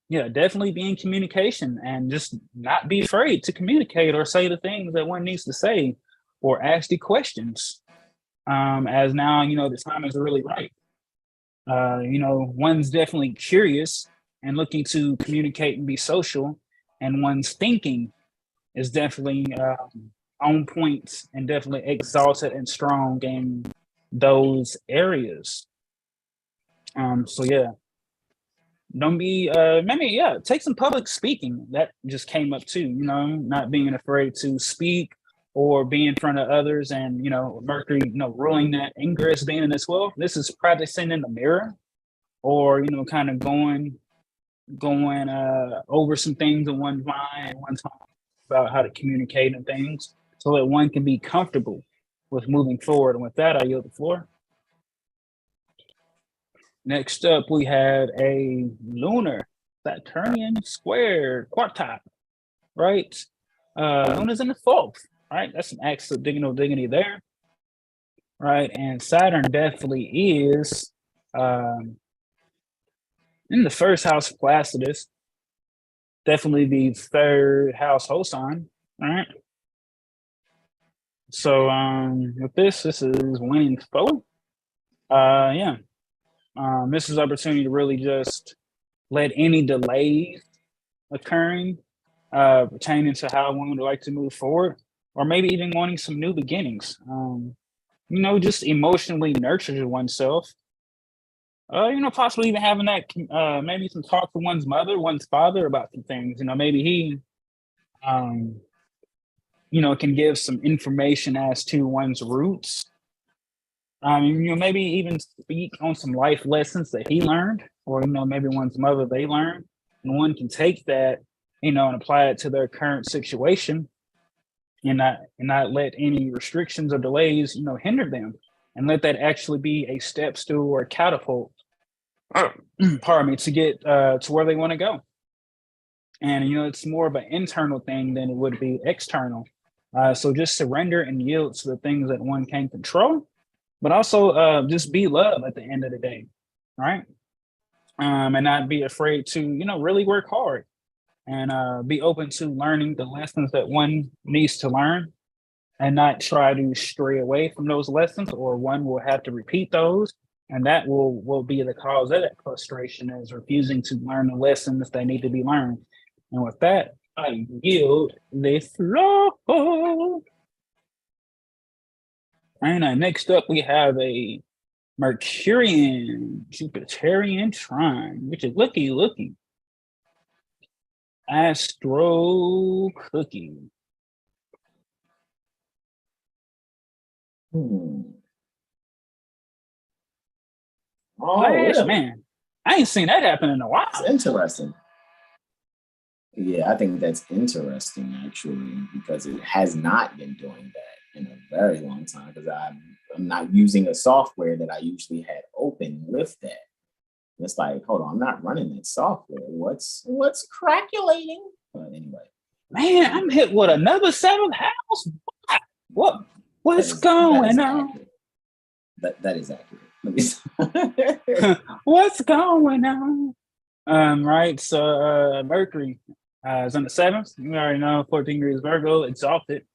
definitely be in communication, and just not be afraid to communicate or say the things that one needs to say, or ask the questions, as now the time is really right. One's definitely curious and looking to communicate and be social, and one's thinking is definitely on point, and definitely exalted and strong in those areas. So yeah, don't be maybe take some public speaking. That just came up too, not being afraid to speak or be in front of others. And Mercury ruling that ingress being in as well, this is practicing in the mirror, or kind of going over some things in one's mind and one's home about how to communicate and things, so that one can be comfortable with moving forward. And with that, I yield the floor. Next up, we have a lunar Saturnian square quartile, right? Luna's in the 4th, right? That's an axis of dignity there, right? And Saturn definitely is in the 1st house of Placidus, definitely the 3rd house host sign, all right? So with this is winning foe. This is opportunity to really just let any delays occurring pertaining to how one would like to move forward, or maybe even wanting some new beginnings. Just emotionally nurture oneself. Possibly even having that maybe some talk with one's mother, one's father about some things. Maybe he can give some information as to one's roots. Maybe even speak on some life lessons that he learned, or maybe one's mother, they learned, and one can take that and apply it to their current situation, and not let any restrictions or delays hinder them, and let that actually be a step stool or a catapult, pardon me, to get to where they want to go. And it's more of an internal thing than it would be external. So just surrender and yield to the things that one can control, but also just be love at the end of the day, right? And not be afraid to really work hard, and be open to learning the lessons that one needs to learn, and not try to stray away from those lessons, or one will have to repeat those, And that will be the cause of that frustration, is refusing to learn the lessons that need to be learned. And with that, I yield the floor. And next up, we have a Mercurian Jupiterian trine, which is looky. Astro Cookie.
Oh,
Flash,
really?
man. I ain't seen that happen in a while.
It's interesting. Yeah, I think that's interesting, actually, because it has not been doing that in a very long time, because I'm not using a software that I usually had open with that. It's like, hold on, I'm not running that software. What's craculating? But anyway.
Man, I'm hit with another 7th house. What's going on?
That is accurate.
What's going on? Right. So Mercury is on the 7th. You already know, 14 degrees Virgo, exalted.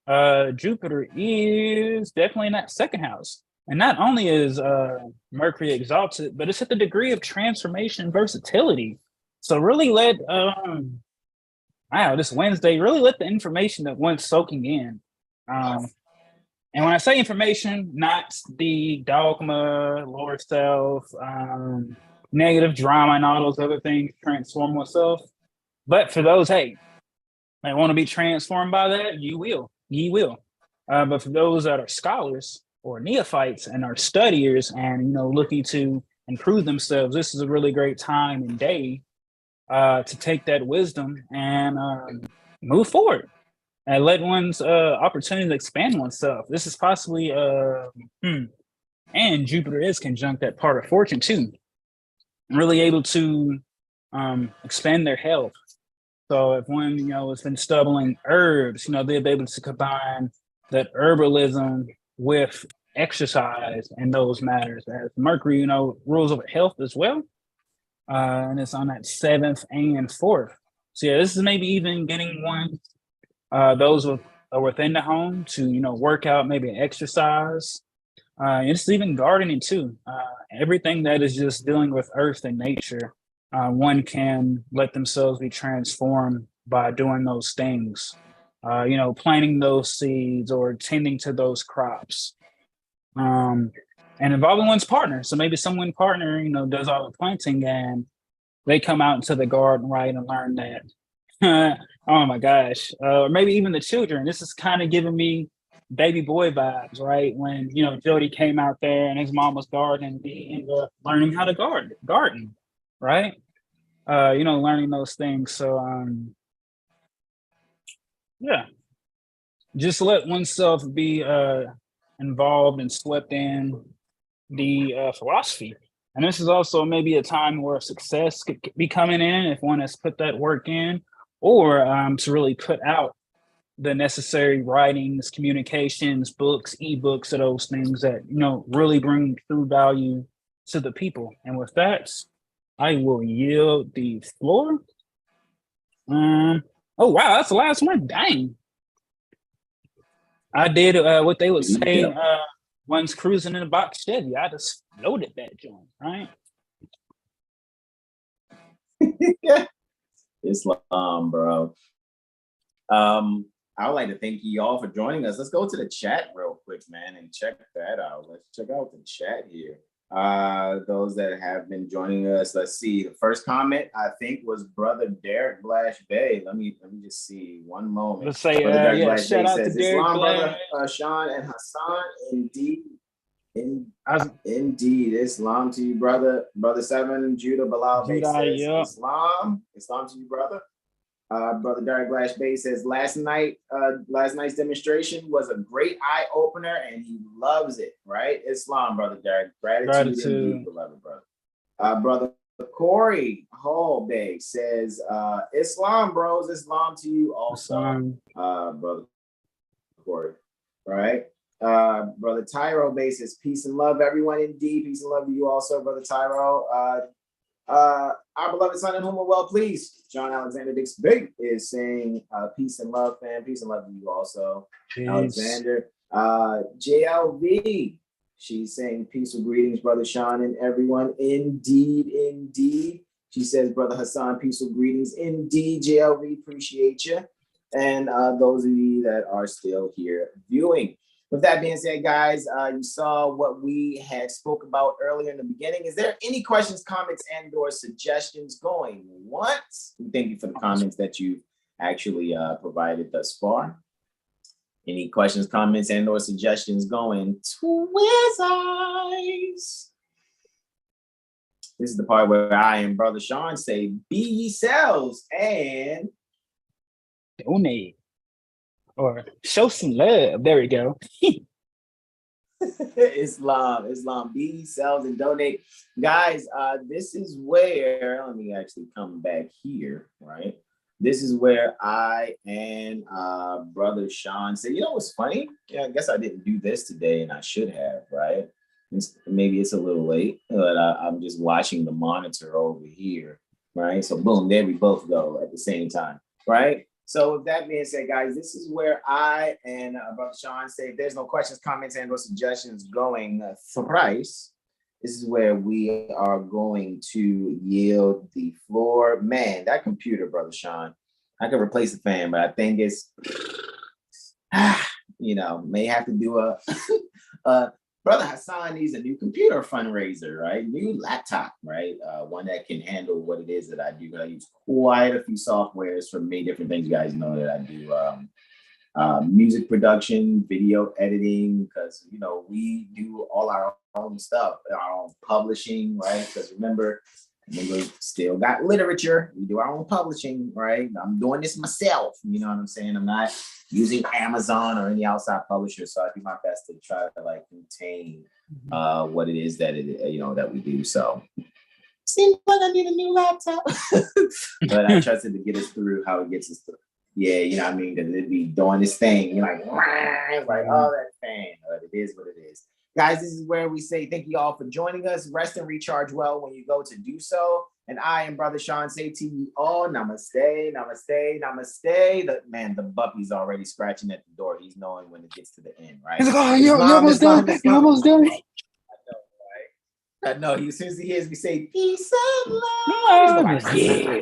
Jupiter is definitely in that 2nd house. And not only is Mercury exalted, but it's at the degree of transformation versatility. So really let this Wednesday, really let the information that went soaking in. And when I say information, not the dogma, lower self, negative drama, and all those other things, transform oneself. But for those, hey, I want to be transformed by that, ye will. But for those that are scholars or neophytes and are studiers and looking to improve themselves, this is a really great time and day to take that wisdom and move forward and let one's opportunity to expand oneself. This is possibly and Jupiter is conjunct that part of fortune too, really able to expand their health. So if one has been studying herbs, they'll be able to combine that herbalism with exercise and those matters, as Mercury rules over health as well, and it's on that 7th and 4th. So yeah, this is maybe even getting one those within the home to work out, maybe exercise. It's even gardening too. Everything that is just dealing with earth and nature, one can let themselves be transformed by doing those things. Planting those seeds or tending to those crops, and involving one's partner. So maybe someone partner, does all the planting and they come out into the garden, right, and learn that. Oh my gosh. Or maybe even the children. This is kind of giving me baby boy vibes, right? When, Jody came out there and his mom was gardening, he ended up learning how to garden, right? Learning those things. So, yeah, just let oneself be involved and swept in the philosophy. And this is also maybe a time where success could be coming in if one has put that work in, or to really put out the necessary writings, communications, books, ebooks, or those things that, really bring true value to the people. And with that, I will yield the floor. Oh, wow, that's the last one. Dang. I did what they would say, one's cruising in a box Chevy. I just loaded that joint, right?
Islam, bro. I would like to thank you all for joining us. Let's go to the chat real quick, man, and check that out. Let's check out the chat here. Those that have been joining us, let's see. The first comment I think was Brother Derek Blash Bay. Let me just see one moment.
Let's say, shout out to Derek
Islam,
Blash.
Brother Sean and Hassan. Indeed, Islam to you, brother. Brother 7, Judah Bilal Bay says,
yeah.
Islam to you, brother. Brother Derek Blash Bay says last night's demonstration was a great eye opener and he loves it. Right, Islam, brother Derek. Gratitude. Indeed, beloved brother. Brother Corey Hall Bay says Islam, bros. Islam to you also, brother Corey. Right. Brother Tyro Bay says peace and love, everyone. Indeed, peace and love to you also, brother Tyro. Our beloved son in whom we're well pleased, John Alexander Dix Big, is saying peace and love, fam. Peace and love to you also, peace. Alexander. JLV She's saying peaceful greetings, Brother Sean and everyone. Indeed, indeed. She says, Brother Hassan, peaceful greetings. Indeed, JLV, appreciate you. And those of you that are still here viewing. With that being said, guys, you saw what we had spoke about earlier in the beginning. Is there any questions, comments, and or suggestions going once? Thank you for the comments that you actually provided thus far. Any questions, comments, and or suggestions going twice eyes? This is the part where I and Brother Sean say, be ye selves and
donate or show some love. There we go.
Islam, be ye selves and donate. Guys, this is where, let me actually come back here, right? This is where I and Brother Sean say, you know what's funny? Yeah, I guess I didn't do this today and I should have, right? Maybe it's a little late, but I'm just watching the monitor over here, right? So boom, there we both go at the same time, right? So with that being said, guys, this is where I and Brother Sean say, if there's no questions, comments, and or suggestions going thrice, this is where we are going to yield the floor. Man, that computer, Brother Sean, I could replace the fan, but I think it's, may have to do a Brother Hassan needs a new computer fundraiser, right? New laptop, right? One that can handle what it is that I do. I use quite a few softwares for many different things. You guys know that I do music production, video editing, because, we do all our own stuff, our own publishing, right? Because remember, we still got literature. We do our own publishing, right? I'm doing this myself. You know what I'm saying? I'm not using Amazon or any outside publisher. So I do my best to try to contain what it is that that we do. So seems like I need a new laptop, but I trusted to get us through how it gets us through. Yeah, you know what I mean? Because it'd be doing this thing. You're like, oh, that fan. But it is what it is. Guys, this is where we say thank you all for joining us. Rest and recharge well when you go to do so. And I and Brother Sean say to you all, namaste, namaste, namaste. The puppy's already scratching at the door. He's knowing when it gets to the end, right?
He's like, oh, you're almost done. You're almost done.
I know, right? I know. As soon as he hears me say peace and love,
Yeah.